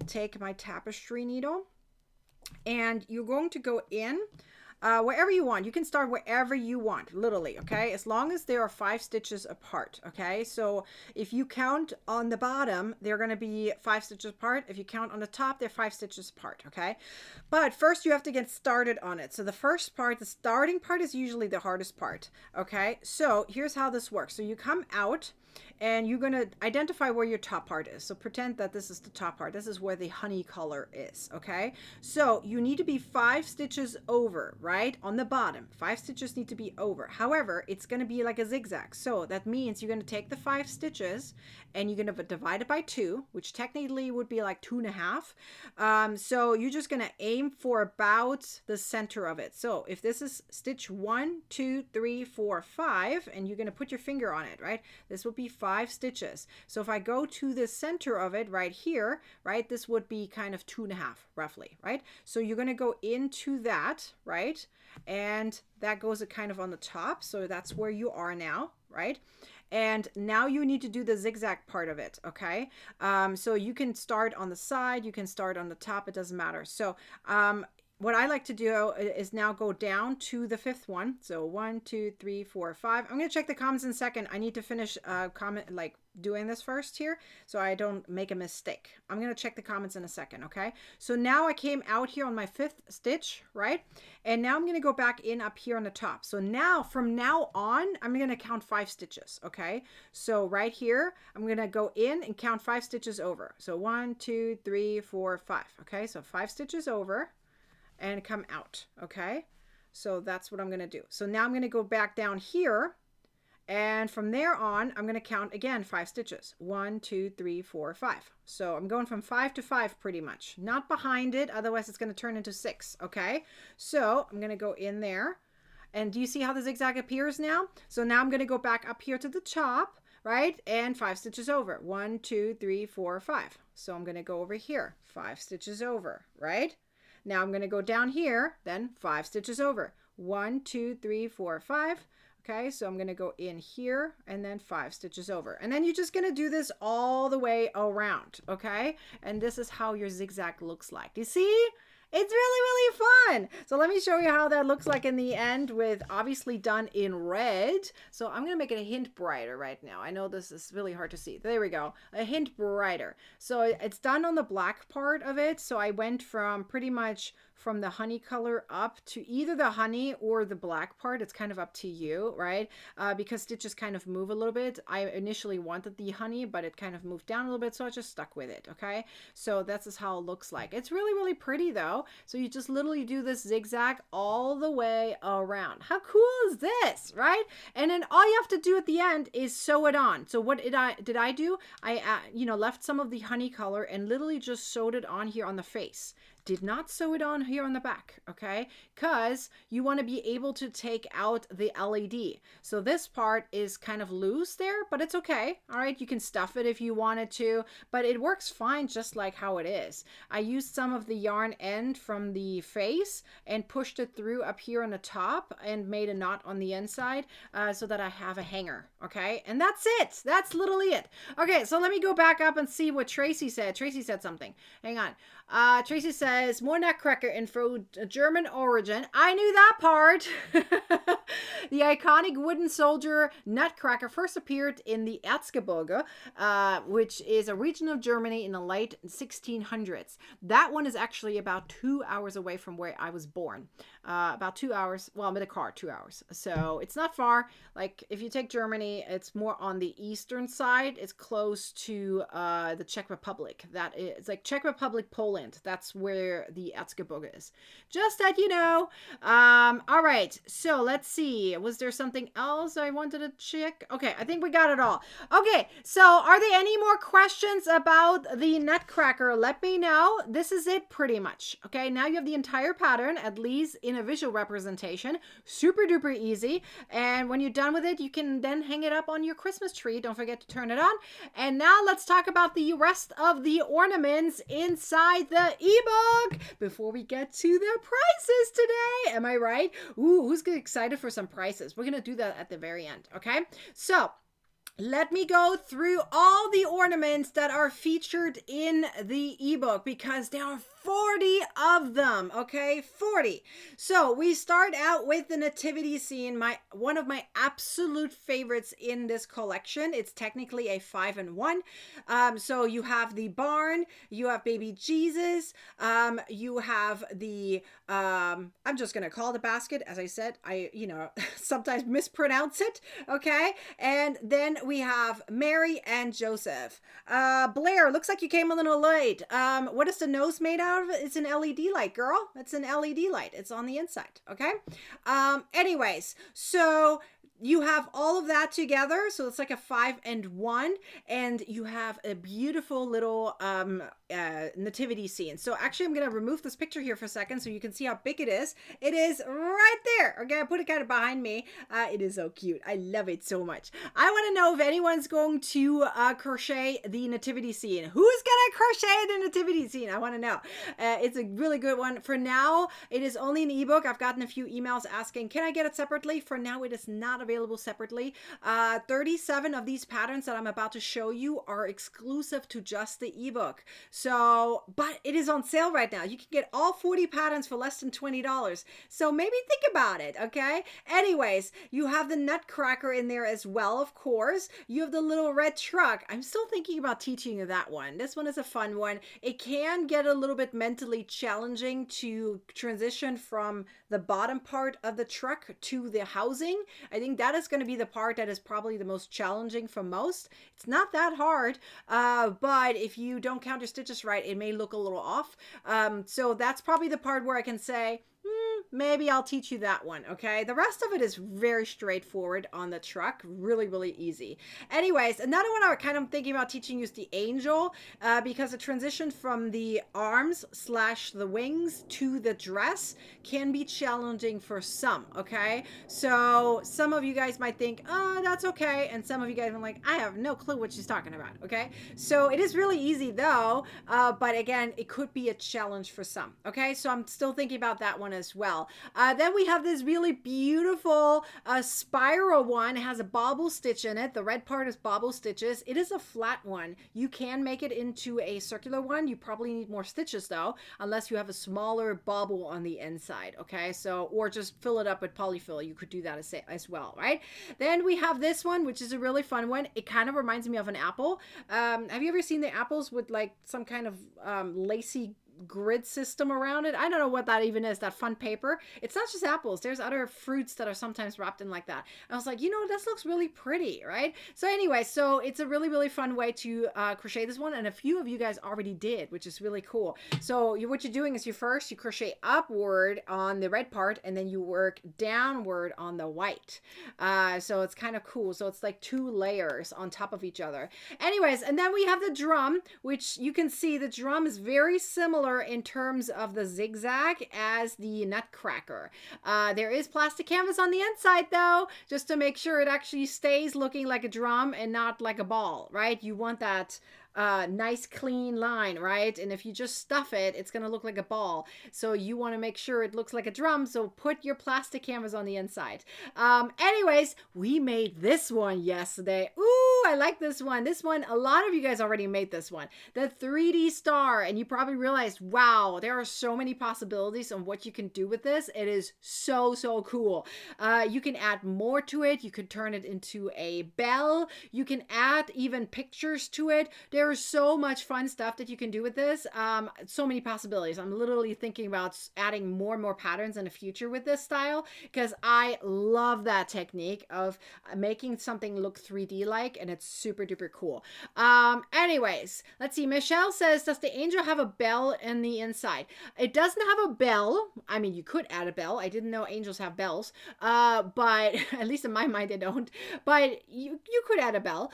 Take my tapestry needle, and you're going to go in wherever you want. You can start wherever you want, literally, okay? As long as there are 5 stitches apart, okay? So if you count on the bottom, they're going to be 5 stitches apart. If you count on the top, they're 5 stitches apart, okay? But first you have to get started on it. So the first part, the starting part, is usually the hardest part, okay? So here's how this works. So you come out and you're going to identify where your top part is. So pretend that this is the top part. This is where the honey color is, okay? So you need to be 5 stitches over, right? On the bottom, 5 stitches need to be over. However, it's going to be like a zigzag. So that means you're going to take the 5 stitches and you're going to divide it by 2, which technically would be like 2.5. So you're just going to aim for about the center of it. So if this is stitch 1, 2, 3, 4, 5, and you're going to put your finger on it, right? This would be 5 stitches. So if I go to the center of it right here, right, this would be kind of 2.5 roughly, right? So you're going to go into that, right? And that goes kind of on the top. So that's where you are now, right? And now you need to do the zigzag part of it, okay? So you can start on the side, you can start on the top, it doesn't matter. So what I like to do is now go down to the 5th one. So 1, 2, 3, 4, 5. I'm going to check the comments in a second. I need to finish doing this first here so I don't make a mistake. I'm going to check the comments in a second, okay? So now I came out here on my 5th stitch, right? And now I'm going to go back in up here on the top. So now, from now on, I'm going to count 5 stitches, okay? So right here, I'm going to go in and count 5 stitches over. So 1, 2, 3, 4, 5, okay? So 5 stitches over and come out, okay? So that's what I'm going to do. So now I'm going to go back down here, and from there on I'm going to count again 5 stitches. 1, 2, 3, 4, 5. So I'm going from 5 to 5 pretty much, not behind it, otherwise it's going to turn into 6, okay? So I'm going to go in there, and do you see how the zigzag appears now? So now I'm going to go back up here to the top, right? And 5 stitches over. 1, 2, 3, 4, 5. So I'm going to go over here, 5 stitches over, right? Now I'm going to go down here, then 5 stitches over. 1, 2, 3, 4, 5. Okay, so I'm going to go in here and then 5 stitches over. And then you're just going to do this all the way around, okay? And this is how your zigzag looks like. You see? It's really fun. So let me show you how that looks like in the end, with obviously done in red. So I'm going to make it a hint brighter right now. I know this is really hard to see. There we go. A hint brighter. So it's done on the black part of it. So I went from pretty much from the honey color up to either the honey or the black part. It's kind of up to you, right? Because stitches kind of move a little bit. I initially wanted the honey, but it kind of moved down a little bit, so I just stuck with it, okay? So that's just how it looks like. It's really pretty though. So you just literally do this zigzag all the way around. How cool is this, right? And then all you have to do at the end is sew it on. So what did I do? I left some of the honey color and literally just sewed it on here on the face. Did not sew it on here on the back, okay? Because you want to be able to take out the LED. So this part is kind of loose there, but it's okay. All right, you can stuff it if you wanted to, but it works fine just like how it is. I used some of the yarn end from the face and pushed it through up here on the top and made a knot on the inside so that I have a hanger, okay? And that's it. That's literally it. Okay, so let me go back up and see what Tracy said. Tracy said something. Hang on. Tracy says, more Nutcracker info, German origin. I knew that part. The iconic wooden soldier Nutcracker first appeared in the Erzgebirge, which is a region of Germany in the late 1600s. That one is actually about 2 hours away from where I was born. About 2 hours, well, with a car, 2 hours. So it's not far. Like if you take Germany, it's more on the eastern side. It's close to the Czech Republic. That is like Czech Republic, Poland. That's where where the Ebook is. Just that you know. All right, so let's see. Was there something else I wanted to check? Okay, I think we got it all. Okay, so are there any more questions about the Nutcracker? Let me know. This is it pretty much. Okay, now you have the entire pattern, at least in a visual representation. Super duper easy. And when you're done with it, you can then hang it up on your Christmas tree. Don't forget to turn it on. And now let's talk about the rest of the ornaments inside the ebook before we get to the prices today. Am I right? Ooh, who's excited for some prices? We're going to do that at the very end. Okay. So let me go through all the ornaments that are featured in the ebook because there are 40 of them, okay? 40. So we start out with the nativity scene, one of my absolute favorites in this collection. It's technically a 5-in-1. So you have the barn, you have baby Jesus, you have the, I'm just going to call it a basket. As I said, I sometimes mispronounce it, okay? And then we have Mary and Joseph. Blair, looks like you came a little late. What is the nose made out of? It's an LED light, girl. It's an LED light. It's on the inside, okay? Anyways, so you have all of that together. So it's like a 5-in-1, and you have a beautiful little nativity scene. So actually I'm going to remove this picture here for a second so you can see how big it is. It is right there. Okay, I put it kind of behind me. It is so cute. I love it so much. I want to know if anyone's going to crochet the nativity scene. Who's going to crochet the nativity scene? I want to know. It's a really good one. For now, it is only an ebook. I've gotten a few emails asking, can I get it separately? For now, it is not available separately. 37 of these patterns that I'm about to show you are exclusive to just the ebook. So, but it is on sale right now. You can get all 40 patterns for less than $20. So maybe think about it, okay? Anyways, you have the Nutcracker in there as well, of course. You have the little red truck. I'm still thinking about teaching you that one. This one is a fun one. It can get a little bit mentally challenging to transition from the bottom part of the truck to the housing. I think that is going to be the part that is probably the most challenging for most. It's not that hard, but if you don't count your stitches right, it may look a little off. So that's probably the part where I can say, maybe I'll teach you that one, okay? The rest of it is very straightforward on the truck. Really, really easy. Anyways, another one I kind of thinking about teaching you is the angel, because the transition from the arms / the wings to the dress can be challenging for some, okay? So some of you guys might think, oh, that's okay. And some of you guys are like, I have no clue what she's talking about, okay? So it is really easy though, but again, it could be a challenge for some, okay? So I'm still thinking about that one as well. Then we have this really beautiful spiral one. It has a bobble stitch in it. The red part is bobble stitches. It is a flat one. You can make it into a circular one. You probably need more stitches though, unless you have a smaller bobble on the inside, okay? So, or just fill it up with polyfill. You could do that as well, right? Then we have this one, which is a really fun one. It kind of reminds me of an apple. Have you ever seen the apples with like some kind of lacy grid system around it? I don't know what that even is, that fun paper. It's not just apples. There's other fruits that are sometimes wrapped in like that. I was like, this looks really pretty, right? So anyway, so it's a really, really fun way to crochet this one. And a few of you guys already did, which is really cool. So what you're doing is you crochet upward on the red part, and then you work downward on the white. So it's kind of cool. So it's like 2 layers on top of each other. Anyways, and then we have the drum, which you can see the drum is very similar in terms of the zigzag as the Nutcracker. There is plastic canvas on the inside though, just to make sure it actually stays looking like a drum and not like a ball, right? You want that nice clean line, right? And if you just stuff it, it's gonna look like a ball. So you want to make sure it looks like a drum, so put your plastic canvas on the inside. Anyways, we made this one yesterday. Ooh, I like this one. This one, a lot of you guys already made this one. The 3D star, and you probably realized, wow, there are so many possibilities on what you can do with this. It is so, so cool. You can add more to it. You could turn it into a bell. You can add even pictures to it. There there's so much fun stuff that you can do with this. So many possibilities. I'm literally thinking about adding more and more patterns in the future with this style because I love that technique of making something look 3D like, and it's super duper cool. Anyways, let's see. Michelle says, does the angel have a bell in the inside? It doesn't have a bell. I mean, you could add a bell. I didn't know angels have bells, but at least in my mind they don't. But you could add a bell.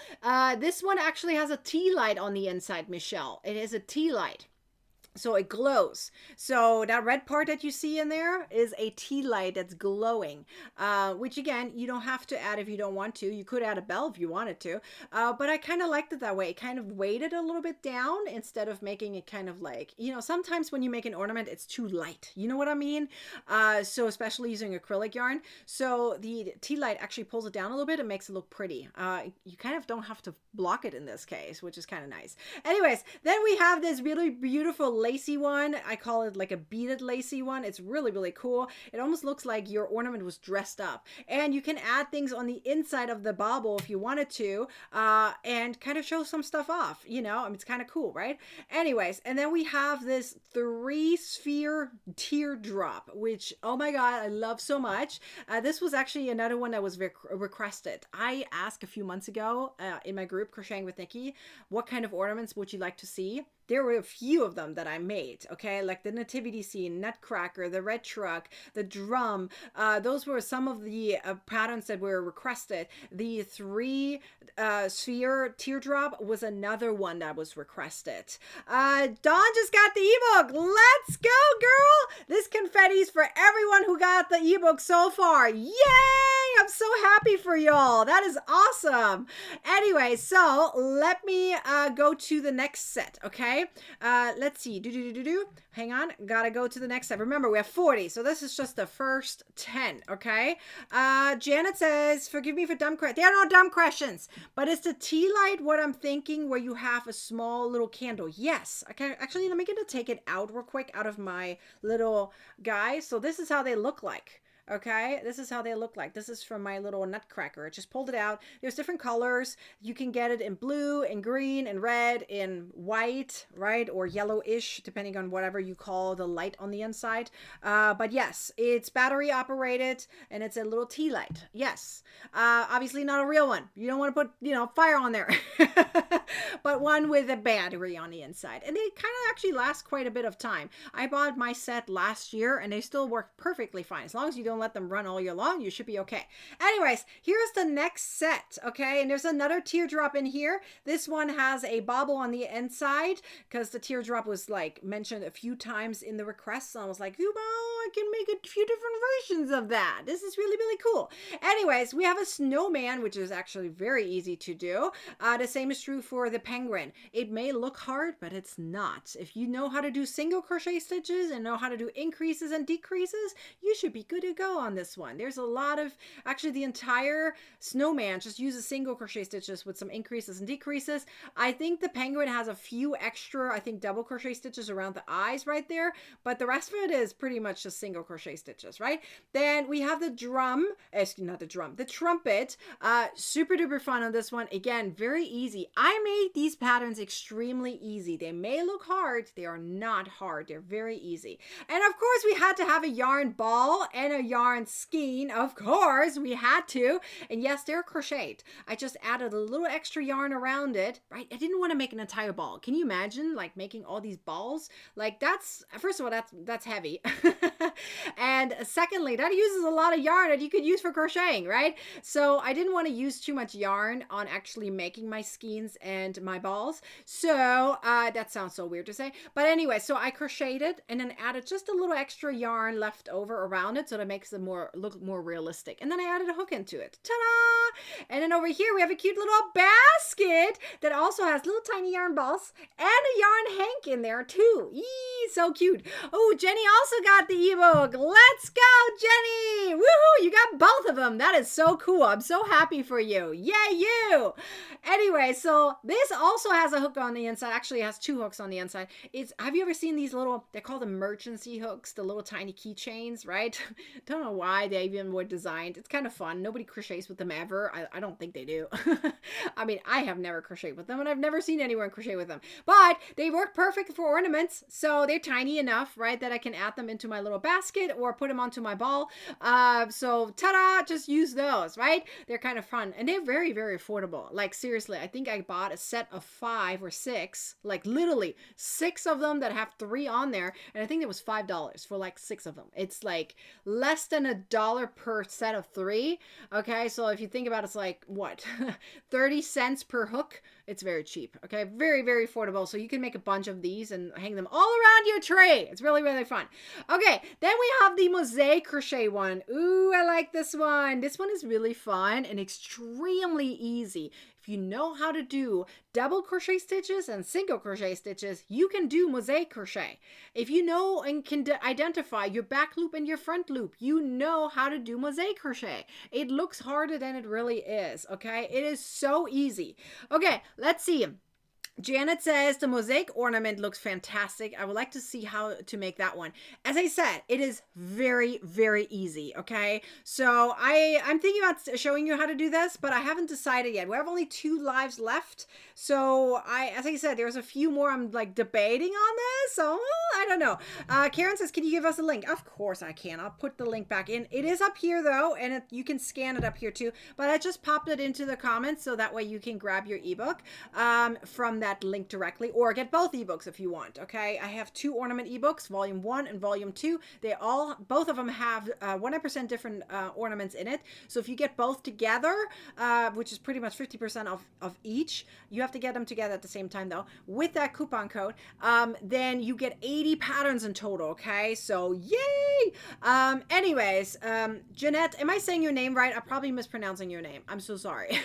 This one actually has a tea light on the inside, Michelle. It is a tea light. So it glows. So that red part that you see in there is a tea light that's glowing, which again, you don't have to add if you don't want to. You could add a bell if you wanted to, but I kind of liked it that way. It kind of weighted a little bit down instead of making it kind of like, you know, sometimes when you make an ornament, it's too light. You know what I mean? So especially using acrylic yarn. So the tea light actually pulls it down a little bit and makes it look pretty. You kind of don't have to block it in this case, which is kind of nice. Anyways, then we have this really beautiful lacy one. I call it like a beaded lacy one. It's really, really cool. It almost looks like your ornament was dressed up. And you can add things on the inside of the bauble if you wanted to, and kind of show some stuff off, you know. I mean, it's kind of cool, right? Anyways, and then we have this 3-sphere teardrop, which, oh my God, I love so much. This was actually another one that was requested. I asked a few months ago in my group, Crocheting with Nikki, what kind of ornaments would you like to see? There were a few of them that I made, okay? Like the nativity scene, Nutcracker, the red truck, the drum. Those were some of the patterns that were requested. The 3-sphere teardrop was another one that was requested. Dawn just got the ebook. Let's go, girl! This confetti's for everyone who got the ebook so far. Yay! I'm so happy for y'all. That is awesome. Anyway, so let me go to the next set, okay? Let's see. Hang on. Gotta go to the next set. Remember, we have 40, so this is just the first 10, okay? Janet says, forgive me for dumb questions. There are no dumb questions, but is the tea light what I'm thinking where you have a small little candle? Yes. Okay, actually, let me take it out real quick out of my little guy. So this is how they look like. Okay, this is how they look like. This is from my little Nutcracker. I just pulled it out. There's different colors. You can get it in blue and green and red and white, right? Or yellowish, depending on whatever you call the light on the inside. But yes, it's battery operated and it's a little tea light. Yes. Obviously not a real one. You don't want to put, you know, fire on there. But one with a battery on the inside. And they kind of actually last quite a bit of time. I bought my set last year and they still work perfectly fine. As long as you don't let them run all year long, you should be okay. Anyways, here's the next set, okay? And there's another teardrop in here. This one has a bauble on the inside because the teardrop was like mentioned a few times in the requests. And I was like, well, I can make a few different versions of that. This is really, really cool. Anyways, we have a snowman, which is actually very easy to do. The same is true for the penguin. It may look hard, but it's not. If you know how to do single crochet stitches and know how to do increases and decreases, you should be good to go on this one. There's a lot of, actually the entire snowman just uses single crochet stitches with some increases and decreases. I think the penguin has a few extra, I think double crochet stitches around the eyes right there, but the rest of it is pretty much just single crochet stitches, right? Then we have the the trumpet. Super duper fun on this one. Again, very easy. I made these patterns extremely easy. They may look hard. They are not hard. They're very easy. And of course we had to have a yarn ball and a yarn skein. Of course we had to. And yes, they're crocheted. I just added a little extra yarn around it, right? I didn't want to make an entire ball. Can you imagine like making all these balls? Like that's, first of all, that's heavy. And secondly, that uses a lot of yarn that you could use for crocheting, right? So I didn't want to use too much yarn on actually making my skeins and my balls. So that sounds so weird to say. But anyway, so I crocheted and then added just a little extra yarn left over around it so that it makes it look more realistic. And then I added a hook into it. Ta-da! And then over here we have a cute little basket that also has little tiny yarn balls and a yarn hank in there too. Eee, so cute. Oh, Jenny also got the ebook. Let's go, Jenny! Woohoo! you got both of them. That is so cool. I'm so happy for you. Yay, you. Anyway, so this also has a hook on the inside. Actually, it has two hooks on the inside. Have you ever seen these little, they're called emergency hooks, the little tiny keychains, right? Don't know why they even were designed. It's kind of fun. Nobody crochets with them ever. I don't think they do. I mean, I have never crocheted with them, and I've never seen anyone crochet with them. But they work perfect for ornaments. So they're tiny enough, right, that I can add them into my little basket or put them onto my ball. So ta-da, just use those, right? They're kind of fun, and they're very, very affordable. Like seriously, I think I bought a set of 5 or 6, like literally 6 of them that have 3 on there, and I think it was $5 for like 6 of them. It's like less than $1 per set of 3. Okay, so if you think about it, it's like what 30 cents per hook. It's very cheap. Okay, very, very affordable. So you can make a bunch of these and hang them all around your tree. It's really, really fun. Okay, then we have the mosaic crochet one. Ooh, I like this one. This one is really fun and extremely easy. If you know how to do double crochet stitches and single crochet stitches, you can do mosaic crochet. If you know and can identify your back loop and your front loop, you know how to do mosaic crochet. It looks harder than it really is, okay? It is so easy. Okay, let's see. Janet says the mosaic ornament looks fantastic. I would like to see how to make that one. As I said, it is very, very easy. Okay, so I'm thinking about showing you how to do this, but I haven't decided yet. We have only 2 lives left, so as I said, there's a few more I'm like debating on this. So I don't know. Karen says, "Can you give us a link?" Of course I can. I'll put the link back in. It is up here though, and you can scan it up here too. But I just popped it into the comments so that way you can grab your ebook from that link directly, or get both ebooks if you want. Okay, I have 2 ornament ebooks, volume 1 and volume 2. Both of them have 100% different ornaments in it. So if you get both together, which is pretty much 50% of each, you have to get them together at the same time though, with that coupon code, then you get 80 patterns in total. Okay, so yay. Anyways, Jeanette, am I saying your name right? I'm probably mispronouncing your name. I'm so sorry.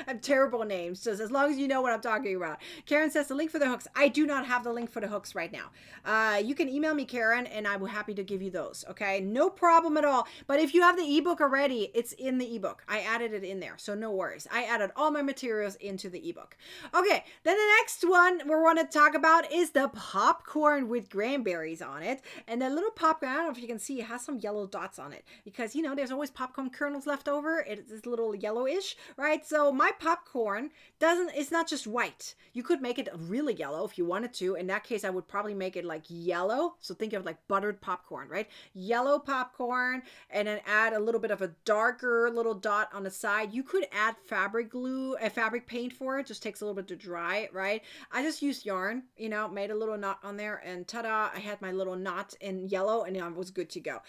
I have terrible names, just as long as you know what I'm talking about. Karen says the link for the hooks. I do not have the link for the hooks right now. You can email me, Karen, and I will be happy to give you those. Okay, no problem at all. But if you have the ebook already, it's in the ebook. I added it in there, so no worries. I added all my materials into the ebook. Okay, then the next one we want to talk about is the popcorn with cranberries on it. And the little popcorn, I don't know if you can see, it has some yellow dots on it because you know there's always popcorn kernels left over. It's a little yellowish, right? So my popcorn it's not just white. You could make it really yellow if you wanted to. In that case, I would probably make it like yellow. So think of like buttered popcorn, right? Yellow popcorn, and then add a little bit of a darker little dot on the side. You could add fabric glue, fabric paint for it. Just takes a little bit to dry, right? I just used yarn, you know, made a little knot on there, and ta-da, I had my little knot in yellow, and I was good to go.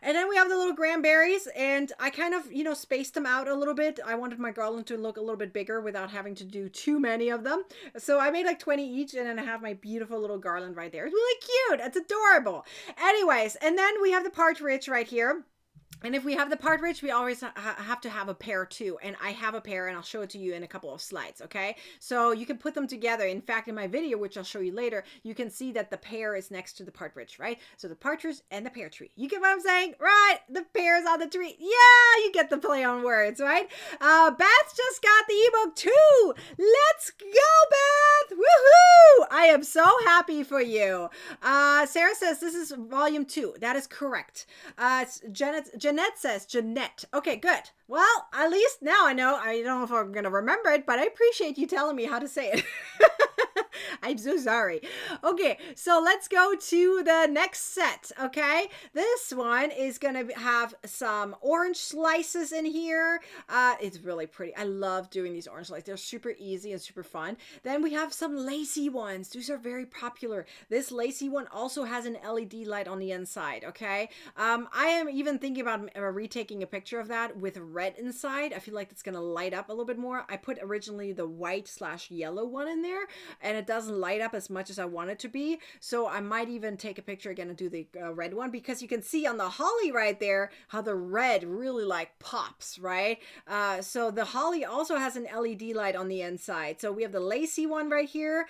And then we have the little cranberries, and I kind of, you know, spaced them out a little bit. I wanted my garland to look a little bit bigger without having to do too many of them. So I made like 20 each, and then I have my beautiful little garland right there. It's really cute. It's adorable. Anyways, and then we have the partridge right here. And if we have the partridge, we always have to have a pair too. And I have a pair, and I'll show it to you in a couple of slides, okay? So you can put them together. In fact, in my video, which I'll show you later, you can see that the pear is next to the partridge, right? So the partridge and the pear tree. You get what I'm saying? Right, the pear is on the tree. Yeah, you get the play on words, right? Beth just got the ebook too. Let's go, Beth! Woohoo! I am so happy for you. Sarah says this is volume 2. That is correct. Jeanette says Jeanette. Okay, good. Well, at least now I know. I don't know if I'm going to remember it, but I appreciate you telling me how to say it. I'm so sorry. Okay, so let's go to the next set, okay? This one is going to have some orange slices in here. It's really pretty. I love doing these orange slices. They're super easy and super fun. Then we have some lacy ones. These are very popular. This lacy one also has an LED light on the inside, okay? I am even thinking about retaking a picture of that with red inside. I feel like it's going to light up a little bit more. I put originally the white/yellow one in there, and it does doesn't light up as much as I want it to be. So I might even take a picture again and do the red one, because you can see on the holly right there how the red really like pops, right? So the holly also has an LED light on the inside. So we have the lacy one right here.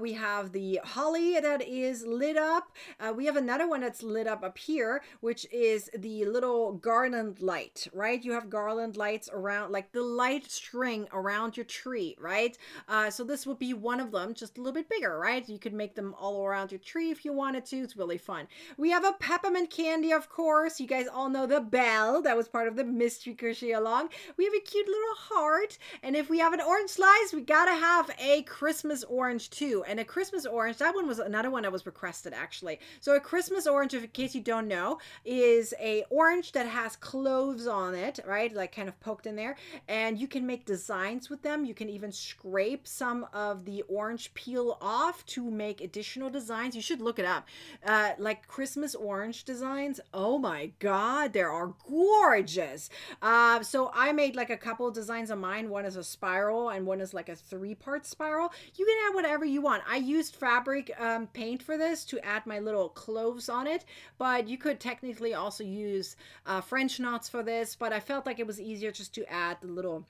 We have the holly that is lit up. We have another one that's lit up here, which is the little garland light, right? You have garland lights around, like the light string around your tree, right? So this would be one of them, just a little bit bigger, right? You could make them all around your tree if you wanted to. It's really fun. We have a peppermint candy, of course. You guys all know the bell. That was part of the mystery crochet along. We have a cute little heart. And if we have an orange slice, we gotta have a Christmas orange too. And a Christmas orange, that one was another one that was requested actually. So a Christmas orange, if in case you don't know, is a orange that has cloves on it, right? Like kind of poked in there. And you can make designs with them. You can even scrape some of the orange peel off to make additional designs. You should look it up. Like Christmas orange designs. Oh my God, they are gorgeous. So I made like a couple of designs on mine. One is a spiral and one is like a 3-part spiral. You can add whatever you want. I used fabric paint for this to add my little cloves on it, but you could technically also use French knots for this, but I felt like it was easier just to add the little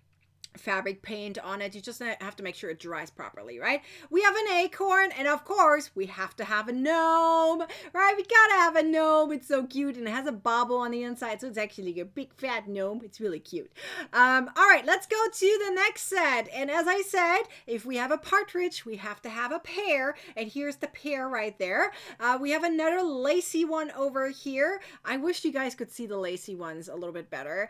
fabric paint on it. You just have to make sure it dries properly, right? We have an acorn, and of course we have to have a gnome, right? We gotta have a gnome. It's so cute, and it has a bobble on the inside, so it's actually a big fat gnome. It's really cute. All right, let's go to the next set. And as I said, if we have a partridge, we have to have a pear, and here's the pear right there. We have another lacy one over here. I wish you guys could see the lacy ones a little bit better.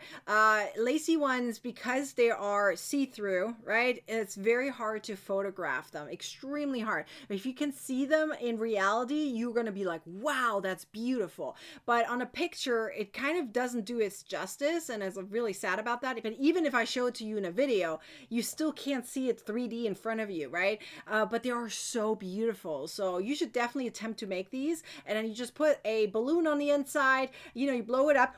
Lacy ones, because they are see-through, right? It's very hard to photograph them, extremely hard. If you can see them in reality, you're going to be like, wow, that's beautiful. But on a picture, it kind of doesn't do its justice, and I'm really sad about that. But even if I show it to you in a video, you still can't see it 3D in front of you, right? But they are so beautiful. So you should definitely attempt to make these, and then you just put a balloon on the inside, you blow it up,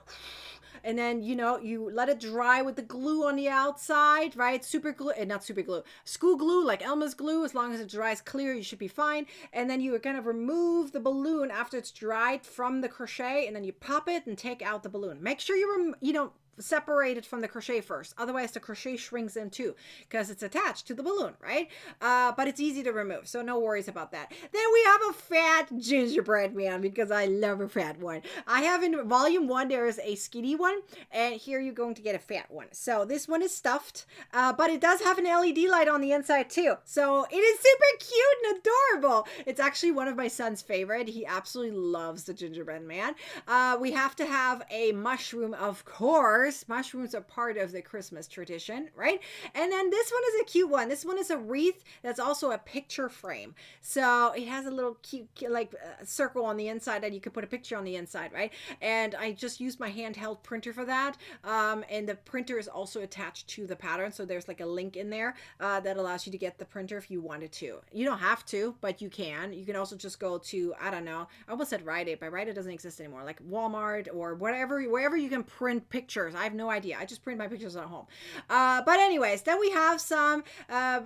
and then, you let it dry with the glue on the outside, right? Super glue, not super glue, school glue, like Elmer's glue. As long as it dries clear, you should be fine. And then you are going to remove the balloon after it's dried from the crochet, and then you pop it and take out the balloon. Make sure you separate it from the crochet first. Otherwise, the crochet shrinks in too because it's attached to the balloon, right? But it's easy to remove, so no worries about that. Then we have a fat gingerbread man, because I love a fat one. I have in volume 1, there is a skinny one, and here you're going to get a fat one. So this one is stuffed, but it does have an LED light on the inside too. So it is super cute and adorable. It's actually one of my son's favorite. He absolutely loves the gingerbread man. We have to have a mushroom, of course. Mushrooms are part of the Christmas tradition, right? And then this one is a cute one. This one is a wreath that's also a picture frame. So it has a little cute circle on the inside that you could put a picture on the inside, right? And I just used my handheld printer for that. And the printer is also attached to the pattern. So there's like a link in there that allows you to get the printer if you wanted to. You don't have to, but you can. You can also just go to, I don't know, I almost said Rite Aid, but Rite Aid doesn't exist anymore, like Walmart or wherever you can print pictures. I have no idea. I just print my pictures at home. But anyways, then we have some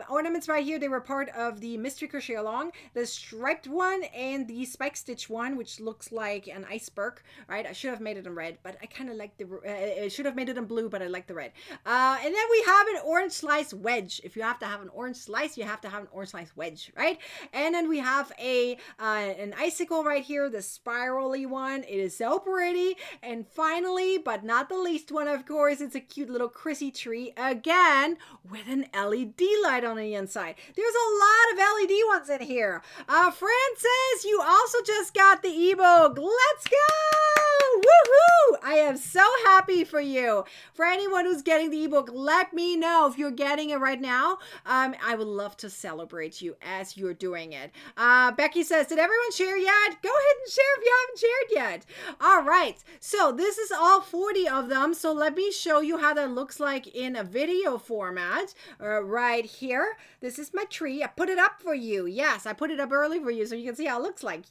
ornaments right here. They were part of the mystery crochet along. The striped one and the spike stitch one, which looks like an iceberg, right? I should have made it in red, but I kind of like I should have made it in blue, but I like the red. And then we have an orange slice wedge. If you have to have an orange slice, you have to have an orange slice wedge, right? And then we have an icicle right here, the spirally one. It is so pretty. And finally, but not the least one, of course, it's a cute little Chrissy tree, again, with an LED light on the inside. There's a lot of LED ones in here. Francis, you also just got the ebook. Let's go! Woohoo! I am so happy for you. For anyone who's getting the ebook, let me know if you're getting it right now. I would love to celebrate you as you're doing it. Becky says, did everyone share yet? Go ahead and share if you haven't shared yet. All right, so this is all 40 of them. So let me show you how that looks like in a video format right here. This is my tree. I put it up for you. Yes, I put it up early for you so you can see how it looks like.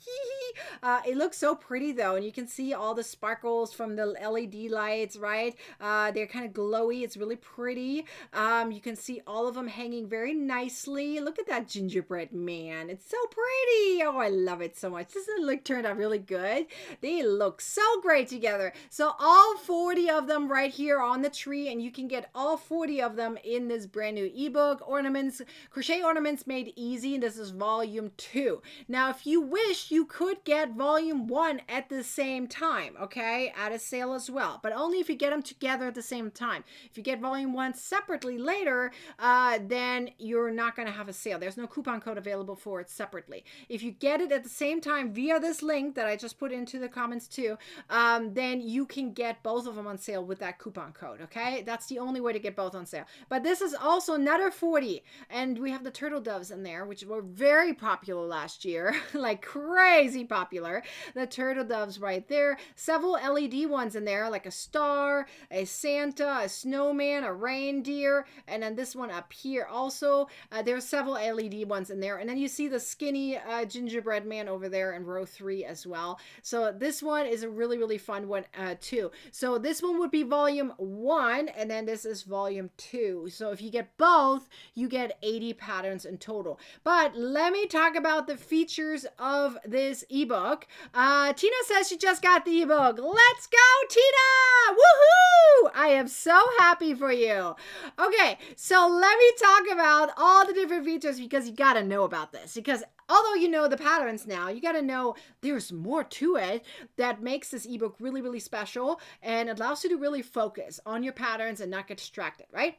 It looks so pretty though, and you can see all the sparkles from the LED lights, right? They're kind of glowy. It's really pretty. You can see all of them hanging very nicely. Look at that gingerbread man. It's so pretty. Oh, I love it so much. Doesn't it look turned out really good? They look so great together. So all 40 of them right here on the tree, and you can get all 40 of them in this brand new ebook, Ornaments, Crochet Ornaments Made Easy, and this is volume 2. Now, if you wish, you could get volume 1 at the same time, okay, at a sale as well, but only if you get them together at the same time. If you get volume 1 separately later, then you're not going to have a sale. There's no coupon code available for it separately. If you get it at the same time via this link that I just put into the comments too, then you can get both of them on sale with that coupon code, okay? That's the only way to get both on sale. But this is also another 40, and we have the turtle doves in there, which were very popular last year, like crazy popular. The turtle doves right there, several LED ones in there, like a star, a Santa, a snowman, a reindeer, and then this one up here also. There's several LED ones in there, and then you see the skinny gingerbread man over there in row 3 as well. So this one is a really, really fun one too. So this one would be volume 1, and then this is volume 2. So if you get both, you get 80 patterns in total. But let me talk about the features of this ebook. Tina says she just got the ebook. Let's go, Tina! Woohoo! I am so happy for you. Okay, so let me talk about all the different features, because you got to know about this. Because although you know the patterns now, you got to know there's more to it that makes this ebook really, really special and allows you to really focus on your patterns and not get distracted, right?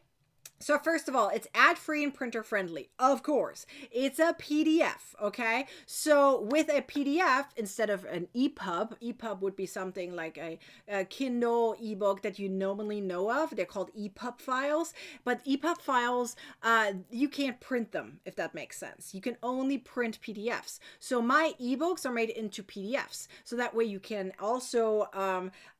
So first of all, it's ad-free and printer-friendly. Of course, it's a PDF, okay? So with a PDF, instead of an EPUB would be something like a Kindle ebook that you normally know of. They're called EPUB files. But EPUB files, you can't print them, if that makes sense. You can only print PDFs. So my ebooks are made into PDFs. So that way you can also,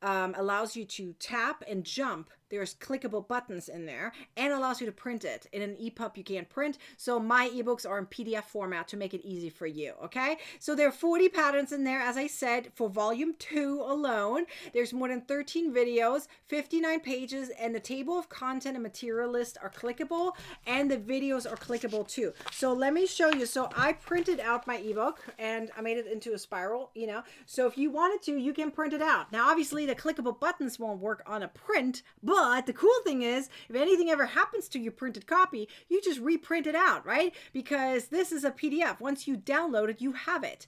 allows you to tap and jump. There's clickable buttons in there, and allows you to print it. In an EPUB, you can't print. So my ebooks are in PDF format to make it easy for you, okay? So there are 40 patterns in there, as I said, for volume 2 alone. There's more than 13 videos, 59 pages, and the table of content and material list are clickable, and the videos are clickable too. So let me show you. So I printed out my ebook, and I made it into a spiral, you know. So if you wanted to, you can print it out. Now, obviously, the clickable buttons won't work on a print, but the cool thing is, if anything ever happens to your printed copy, you just reprint it out, right? Because this is a PDF. Once you download it, you have it.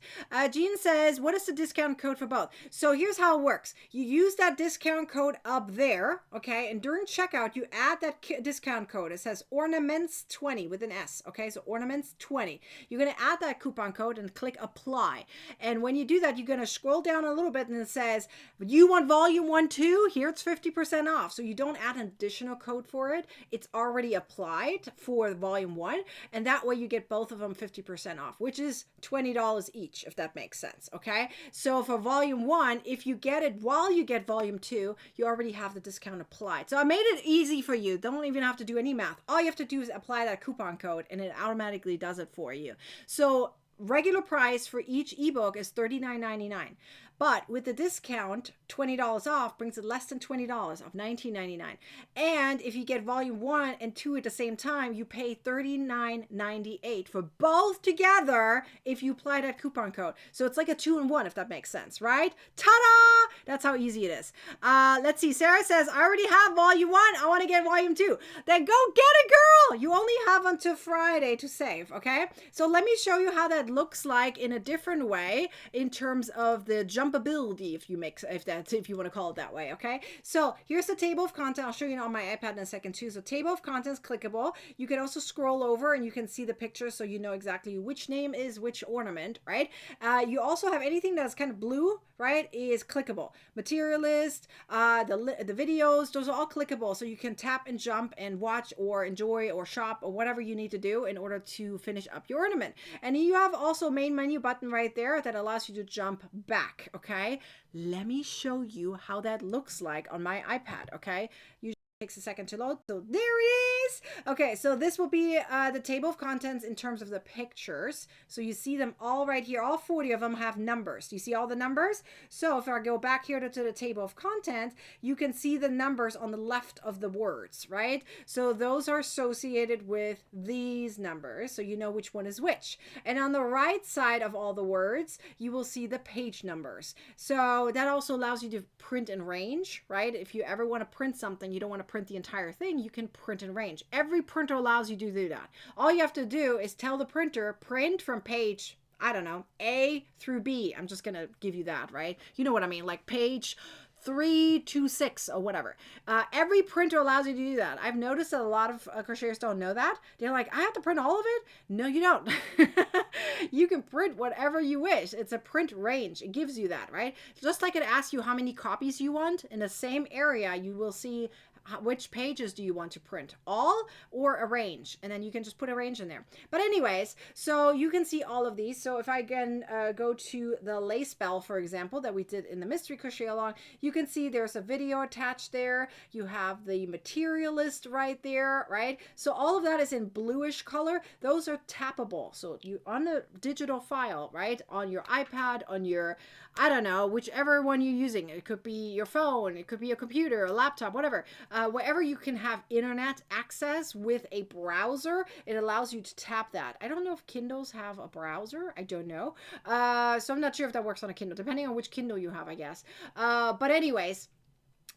Jean says, what is the discount code for both? So here's how it works. You use that discount code up there, okay? And during checkout, you add that discount code. It says Ornaments 20 with an S, okay? So Ornaments 20. You're going to add that coupon code and click apply. And when you do that, you're going to scroll down a little bit, and it says, you want volume 1 too? Here it's 50% off. So you don't add an additional code for it. It's already applied for volume 1, and that way you get both of them 50% off, which is $20 each, if that makes sense, okay? So for volume 1, if you get it while you get volume 2, you already have the discount applied. So I made it easy for you. Don't even have to do any math. All you have to do is apply that coupon code, and it automatically does it for you. So regular price for each ebook is $39.99. But with the discount, $20 off brings it less than $20 of $19.99. And if you get volume 1 and 2 at the same time, you pay $39.98 for both together if you apply that coupon code. So it's like a 2-in-1, if that makes sense, right? Ta-da! That's how easy it is. Let's see. Sarah says, I already have volume 1. I want to get volume 2. Then go get it, girl! You only have until Friday to save, okay? So let me show you how that looks like in a different way in terms of the jumpability, if you want to call it that way, okay? So here's the table of content. I'll show you on my iPad in a second too. So table of contents clickable. You can also scroll over and you can see the picture, so you know exactly which name is which ornament, right? You also have anything that's kind of blue, right, is clickable. Material list, the videos, those are all clickable, so you can tap and jump and watch or enjoy or shop or whatever you need to do in order to finish up your ornament. And you have also main menu button right there that allows you to jump back, okay? Let me show you how that looks like on my iPad, okay? You takes a second to load. So there it is. Okay, so this will be the table of contents in terms of the pictures. So you see them all right here. All 40 of them have numbers. Do you see all the numbers? So if I go back here to the table of content, you can see the numbers on the left of the words, right? So those are associated with these numbers, so you know which one is which. And on the right side of all the words, you will see the page numbers. So that also allows you to print in range, right? If you ever want to print something, you don't want to print the entire thing, you can print in range. Every printer allows you to do that. All you have to do is tell the printer, print from page, I don't know, A through B. I'm just going to give you that, right? You know what I mean? Like page 3 to 6 or whatever. Every printer allows you to do that. I've noticed that a lot of crocheters don't know that. They're like, I have to print all of it? No, you don't. You can print whatever you wish. It's a print range. It gives you that, right? Just like it asks you how many copies you want, in the same area, you will see which pages do you want to print, all or arrange, and then you can just put arrange in there. But anyways, so you can see all of these. So if I can go to the lace bell, for example, that we did in the mystery crochet along, you can see there's a video attached there. You have the material list right there, right? So all of that is in bluish color. Those are tappable. So you on the digital file, right? On your iPad, on your, I don't know, whichever one you're using. It could be your phone, it could be a computer, a laptop, whatever. Wherever you can have internet access with a browser, it allows you to tap that. I don't know if Kindles have a browser. I don't know. So I'm not sure if that works on a Kindle, depending on which Kindle you have, I guess. But anyways,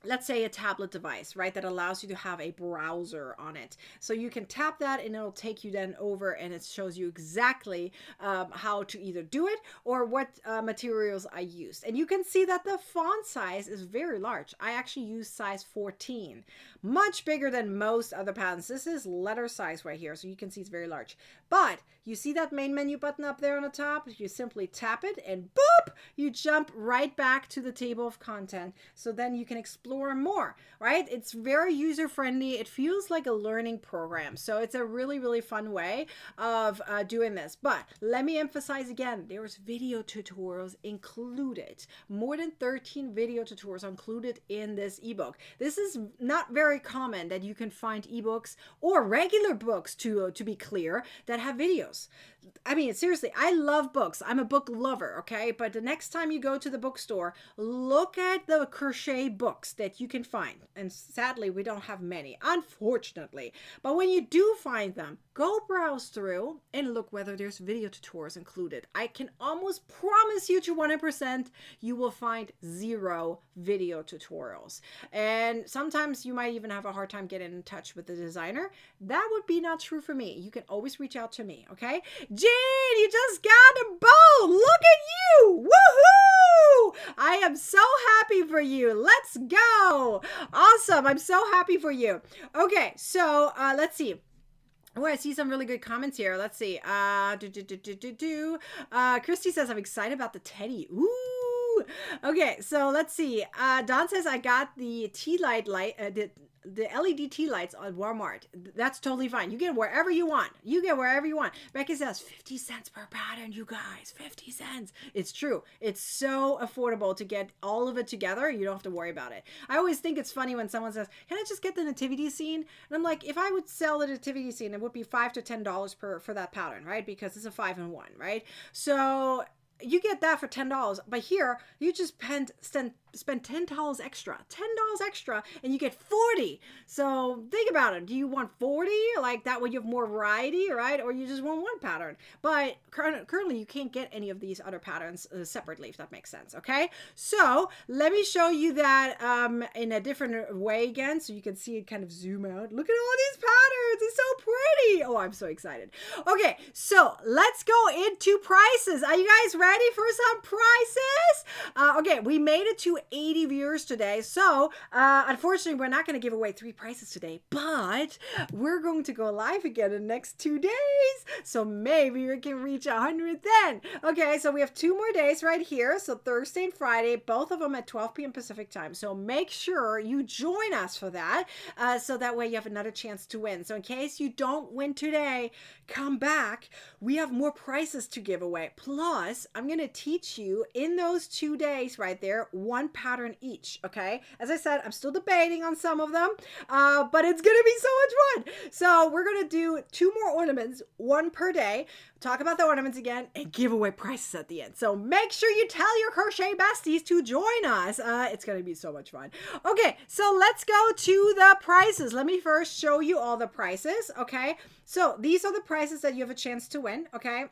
let's say a tablet device, right, that allows you to have a browser on it. So you can tap that and it'll take you then over and it shows you exactly how to either do it or what materials I used. And you can see that the font size is very large. I actually use size 14, much bigger than most other patterns. This is letter size right here, so you can see it's very large. But you see that main menu button up there on the top? You simply tap it and boop, you jump right back to the table of content. So then you can explore more, right? It's very user-friendly. It feels like a learning program. So it's a really, really fun way of doing this. But let me emphasize again, there's video tutorials included. More than 13 video tutorials are included in this ebook. This is not very common that you can find ebooks or regular books, to be clear, that have videos. I mean, seriously, I love books. I'm a book lover, okay? But the next time you go to the bookstore, look at the crochet books that you can find. And sadly, we don't have many, unfortunately. But when you do find them, go browse through and look whether there's video tutorials included. I can almost promise you to 100% you will find 0 video tutorials. And sometimes you might even have a hard time getting in touch with the designer. That would be not true for me. You can always reach out to me, okay? Jean, you just got a bow. Look at you. Woohoo! I am so happy for you. Let's go. Awesome. I'm so happy for you. Okay, so let's see. Oh, I see some really good comments here. Let's see. Christy says, I'm excited about the teddy. Ooh. Okay, so let's see. Don says, I got the the LED tea lights on Walmart. That's totally fine. You get wherever you want. You get wherever you want. Becky says 50 cents per pattern, you guys. 50 cents. It's true. It's so affordable to get all of it together. You don't have to worry about it. I always think it's funny when someone says, can I just get the nativity scene? And I'm like, if I would sell the nativity scene, it would be $5 to $10 for that pattern, right? Because it's a 5-in-1, right? So you get that for $10, but here you just spend $10 extra, and you get 40. So think about it. Do you want 40? Like that way you have more variety, right? Or you just want one pattern. But currently you can't get any of these other patterns separately, if that makes sense. Okay. So let me show you that in a different way again, so you can see it kind of zoom out. Look at all these patterns. It's so pretty. Oh, I'm so excited. Okay. So let's go into prices. Are you guys ready for some prices? Okay. We made it to 80 viewers today. So unfortunately, we're not going to give away 3 prizes today, but we're going to go live again in the next 2 days. So maybe we can reach 100 then. Okay, so we have 2 more days right here. So Thursday and Friday, both of them at 12 p.m. Pacific time. So make sure you join us for that. So that way you have another chance to win. So case you don't win today, come back. We have more prizes to give away. Plus, I'm going to teach you in those 2 days right there, one pattern each, okay? As I said, I'm still debating on some of them, but it's going to be so much fun. So we're going to do 2 more ornaments, 1 per day, talk about the ornaments again, and give away prizes at the end. So make sure you tell your crochet besties to join us. It's going to be so much fun. Okay, so let's go to the prizes. Let me first show you all the prizes, okay? So these are the prizes that you have a chance to win, okay?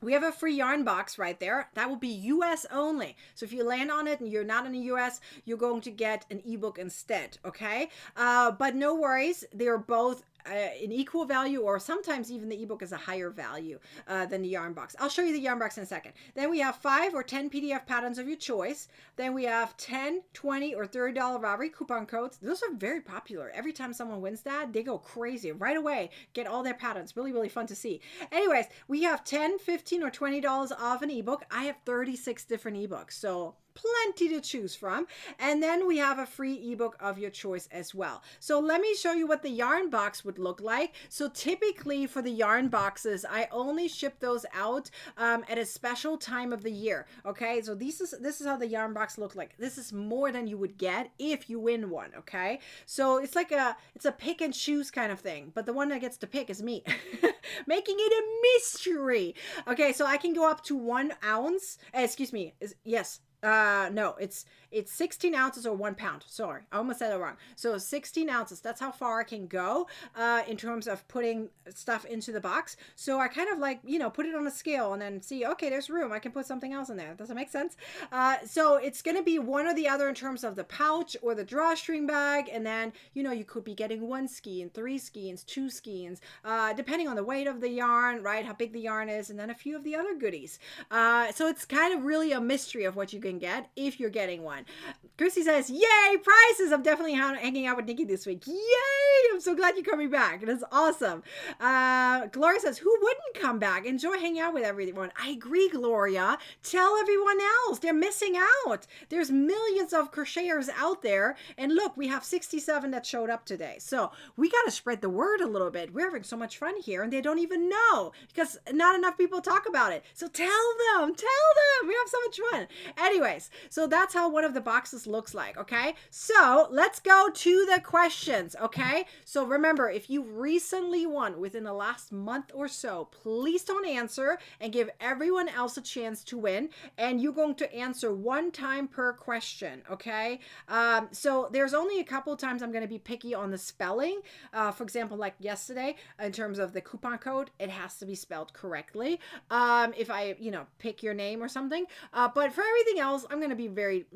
We have a free yarn box right there. That will be US only. So if you land on it and you're not in the US, you're going to get an ebook instead, okay? But no worries. They're both an equal value, or sometimes even the ebook is a higher value than the yarn box. I'll show you the yarn box in a second. Then we have 5 or 10 PDF patterns of your choice. Then we have 10, 20, or $30 Ravelry coupon codes. Those are very popular. Every time someone wins that, they go crazy right away. Get all their patterns. Really, really fun to see. Anyways, we have 10, 15, or $20 off an ebook. I have 36 different ebooks, so plenty to choose from. And then we have a free ebook of your choice as well. So let me show you what the yarn box would look like. So typically for the yarn boxes, I only ship those out at a special time of the year. Okay, so this is how the yarn box look like. This is more than you would get if you win one. Okay, so it's like it's a pick and choose kind of thing, but the one that gets to pick is me. Making it a mystery. Okay, so I can go up to 1 ounce. Excuse me. Yes. No, it's 16 ounces or 1 pound. Sorry, I almost said it wrong. So 16 ounces, that's how far I can go in terms of putting stuff into the box. So I kind of like, put it on a scale and then see, okay, there's room. I can put something else in there. Does that make sense? So it's going to be one or the other in terms of the pouch or the drawstring bag. And then, you could be getting 1 skein, 3 skeins, 2 skeins, depending on the weight of the yarn, right? How big the yarn is, and then a few of the other goodies. So it's kind of really a mystery of what you can get if you're getting one. Christy says, yay, prizes. I'm definitely hanging out with Nikki this week. Yay, I'm so glad you're coming back. That's awesome. Gloria says, who wouldn't come back? Enjoy hanging out with everyone. I agree, Gloria. Tell everyone else. They're missing out. There's millions of crocheters out there. And look, we have 67 that showed up today. So we got to spread the word a little bit. We're having so much fun here and they don't even know because not enough people talk about it. So tell them. We have so much fun. Anyways, so that's how one of the boxes looks like, okay? So let's go to the questions, okay? So remember, if you recently won within the last month or so, please don't answer and give everyone else a chance to win. And you're going to answer 1 time per question, okay? So there's only a couple of times I'm going to be picky on the spelling. For example, like yesterday, in terms of the coupon code, it has to be spelled correctly. If I, pick your name or something. But for everything else, I'm going to be very,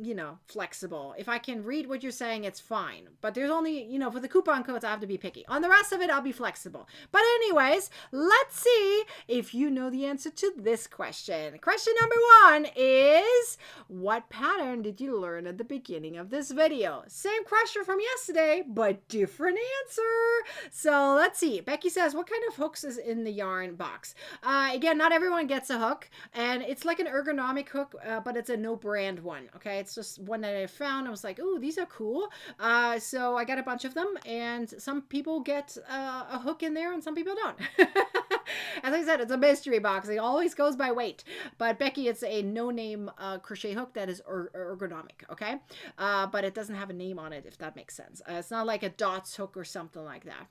flexible. If I can read what you're saying, it's fine. But there's only, for the coupon codes, I have to be picky. On the rest of it, I'll be flexible. But anyways, let's see if you know the answer to this question. Question number 1 is, what pattern did you learn at the beginning of this video? Same question from yesterday, but different answer. So let's see. Becky says, what kind of hooks is in the yarn box? Again, not everyone gets a hook, and it's like an ergonomic hook, but it's a no brand one. Okay, it's just one that I found. I was like, oh, these are cool. So I got a bunch of them, and some people get a hook in there and some people don't. As I said, it's a mystery box. It always goes by weight. But Becky, it's a no-name crochet hook that is ergonomic, okay? But it doesn't have a name on it, if that makes sense. It's not like a dots hook or something like that.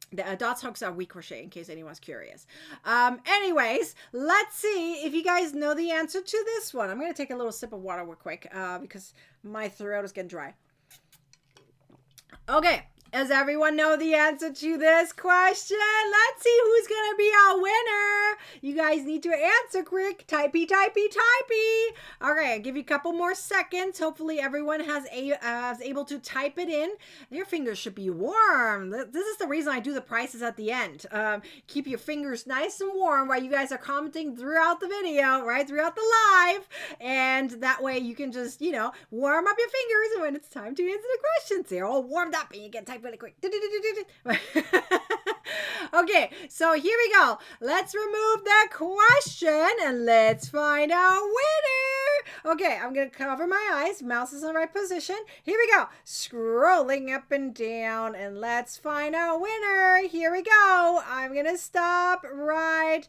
The dots hooks are weak crochet, in case anyone's curious. Anyways, let's see if you guys know the answer to this one. I'm going to take a little sip of water real quick because my throat is getting dry. Okay. Does everyone know the answer to this question? Let's see who's going to be our winner. You guys need to answer quick. Typey. Okay, I'll give you a couple more seconds. Hopefully everyone is able to type it in. Your fingers should be warm. This is the reason I do the prices at the end. Keep your fingers nice and warm while you guys are commenting throughout the video, right? Throughout the live. And that way you can just, warm up your fingers. And when it's time to answer the questions, they're all warmed up and you can type really quick. Okay, so here we go. Let's remove that question and let's find our winner. Okay, I'm going to cover my eyes. Mouse is in the right position. Here we go. Scrolling up and down and let's find our winner. Here we go. I'm going to stop right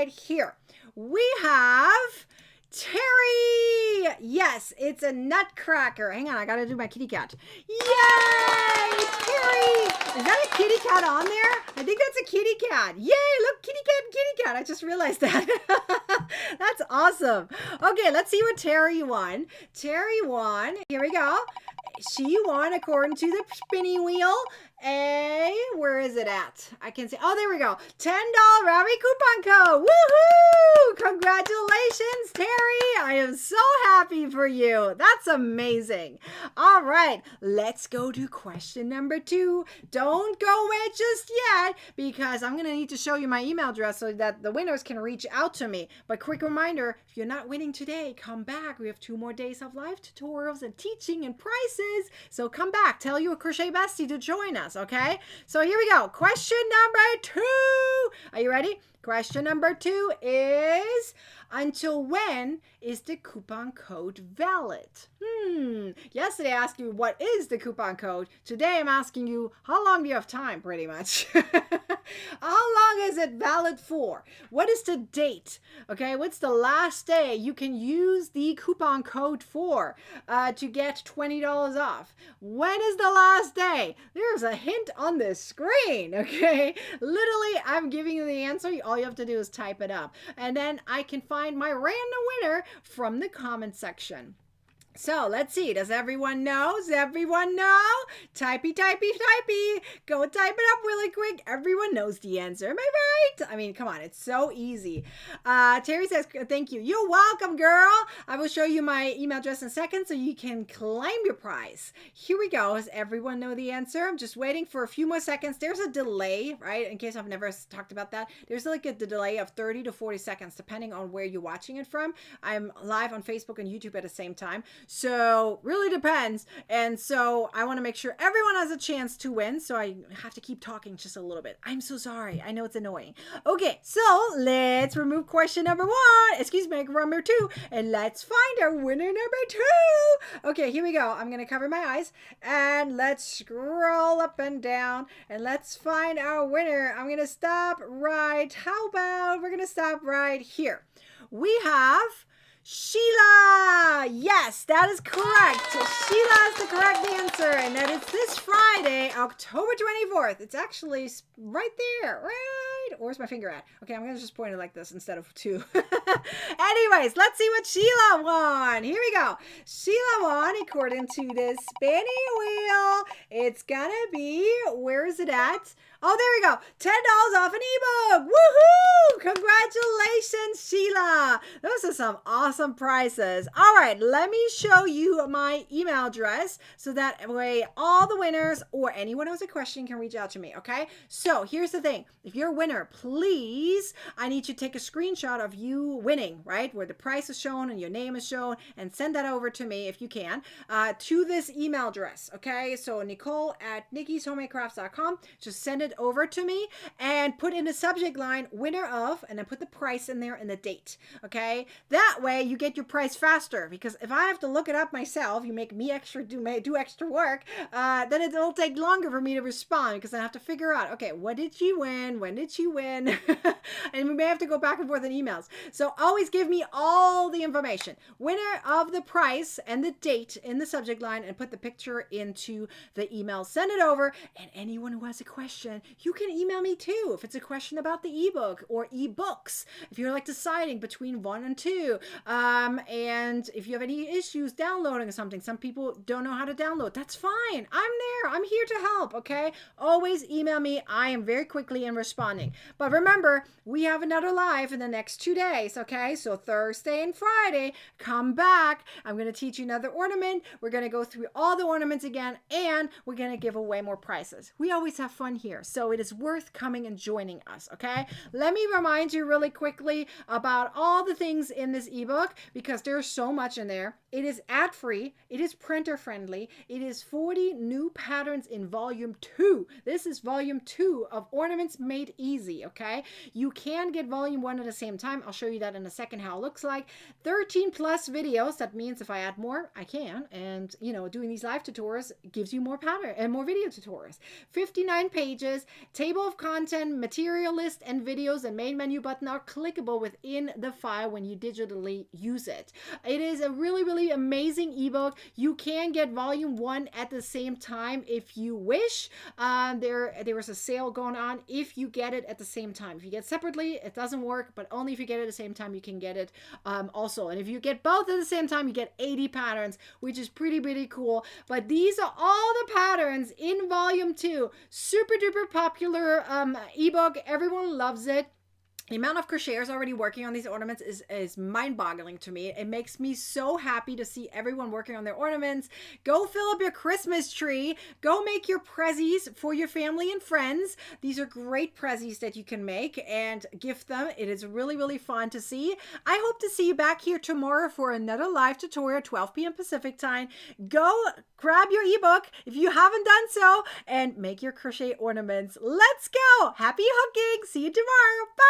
here. We have Terry! Yes, it's a Nutcracker. Hang on, I gotta do my kitty cat. Yay! Terry! Is that a kitty cat on there? I think that's a kitty cat. Yay! Look, kitty cat. I just realized that. That's awesome. Okay, let's see what Terry won. Terry won. Here we go. She won, according to the spinny wheel, where is it at? I can see. Oh, there we go. $10 Ravi coupon code. Woohoo! Congratulations, Terry. I am so happy for you. That's amazing. All right, let's go to question number 2. Don't go away just yet because I'm going to need to show you my email address so that the winners can reach out to me. But quick reminder, if you're not winning today, come back. We have 2 more days of live tutorials and teaching and prices. So come back. Tell your crochet bestie to join us, okay? So here we go. Question number 2. Are you ready? Question number 2 is, until when is the coupon code valid? Yesterday I asked you, what is the coupon code? Today I'm asking you, how long do you have time, pretty much? How long is it valid for? What is the date? Okay, what's the last day you can use the coupon code for to get $20 off? When is the last day? There's a hint on the screen, okay? Literally, I'm giving you the answer. All you have to do is type it up. And then I can find my random winner from the comment section. So let's see. Does everyone know? Does everyone know? Typey. Go type it up really quick. Everyone knows the answer. Am I right? I mean, come on. It's so easy. Terry says, thank you. You're welcome, girl. I will show you my email address in a second so you can claim your prize. Here we go. Does everyone know the answer? I'm just waiting for a few more seconds. There's a delay, right? In case I've never talked about that. There's like a delay of 30 to 40 seconds, depending on where you're watching it from. I'm live on Facebook and YouTube at the same time. So really depends. And so I want to make sure everyone has a chance to win. So I have to keep talking just a little bit. I'm so sorry. I know it's annoying. Okay, so let's remove question number 1. Excuse me, number 2. And let's find our winner number 2. Okay, here we go. I'm going to cover my eyes and let's scroll up and down and let's find our winner. I'm going to stop right. How about we're going to stop right here. We have Sheila! Yes, that is correct. Sheila is the correct answer, and that is this Friday, October 24th. It's actually right there, right? Where's my finger at? Okay, I'm going to just point it like this instead of 2. Anyways, let's see what Sheila won. Here we go. Sheila won, according to this spinny wheel. It's going to be, where is it at? Oh, there we go. $10 off an ebook. Woohoo! Congratulations, Sheila. Those are some awesome prizes. All right, let me show you my email address so that way all the winners or anyone who has a question can reach out to me, okay? So here's the thing. If you're a winner, please, I need you to take a screenshot of you winning, right? Where the price is shown and your name is shown, and send that over to me if you can, to this email address, okay? So Nicole@nikkishomemade.crafts.com. Just send it over to me and put in the subject line winner of, and then put the price in there and the date, okay? That way you get your price faster, because if I have to look it up myself, you make me do extra work, then it'll take longer for me to respond, because I have to figure out, okay, what did she win? When did she win? And we may have to go back and forth in emails. So always give me all the information. Winner of the price and the date in the subject line, and put the picture into the email. Send it over, and anyone who has a question, you can email me too. If it's a question about the ebook or ebooks, if you're like deciding between 1 and 2, and if you have any issues downloading something, some people don't know how to download, that's fine. I'm there. I'm here to help, okay? Always email me. I am very quickly in responding. But remember, we have another live in the next 2 days, okay? So Thursday and Friday, come back. I'm going to teach you another ornament. We're going to go through all the ornaments again, and we're going to give away more prizes. We always have fun here, so it is worth coming and joining us, okay? Let me remind you really quickly about all the things in this ebook, because there's so much in there. It is ad-free, it is printer-friendly, it is 40 new patterns in volume 2. This is volume 2 of Ornaments Made Easy, okay? You can get volume 1 at the same time. I'll show you that in a second how it looks like. 13 plus videos. That means if I add more, I can. And, you know, doing these live tutorials gives you more pattern and more video tutorials. 59 pages, table of content, material list, and videos and main menu button are clickable within the file when you digitally use it. It is a really amazing ebook. You can get volume 1 at the same time if you wish. There was a sale going on if you get it at the same time. If you get separately, it doesn't work, but only if you get it at the same time, you can get it also. And if you get both at the same time, you get 80 patterns, which is pretty cool. But these are all the patterns in volume 2. Super duper popular ebook. Everyone loves it. The amount of crocheters already working on these ornaments is mind-boggling to me. It makes me so happy to see everyone working on their ornaments. Go fill up your Christmas tree. Go make your prezzies for your family and friends. These are great prezzies that you can make and gift them. It is really fun to see. I hope to see you back here tomorrow for another live tutorial, 12 p.m. Pacific time. Go grab your ebook if you haven't done so and make your crochet ornaments. Let's go. Happy hooking. See you tomorrow. Bye.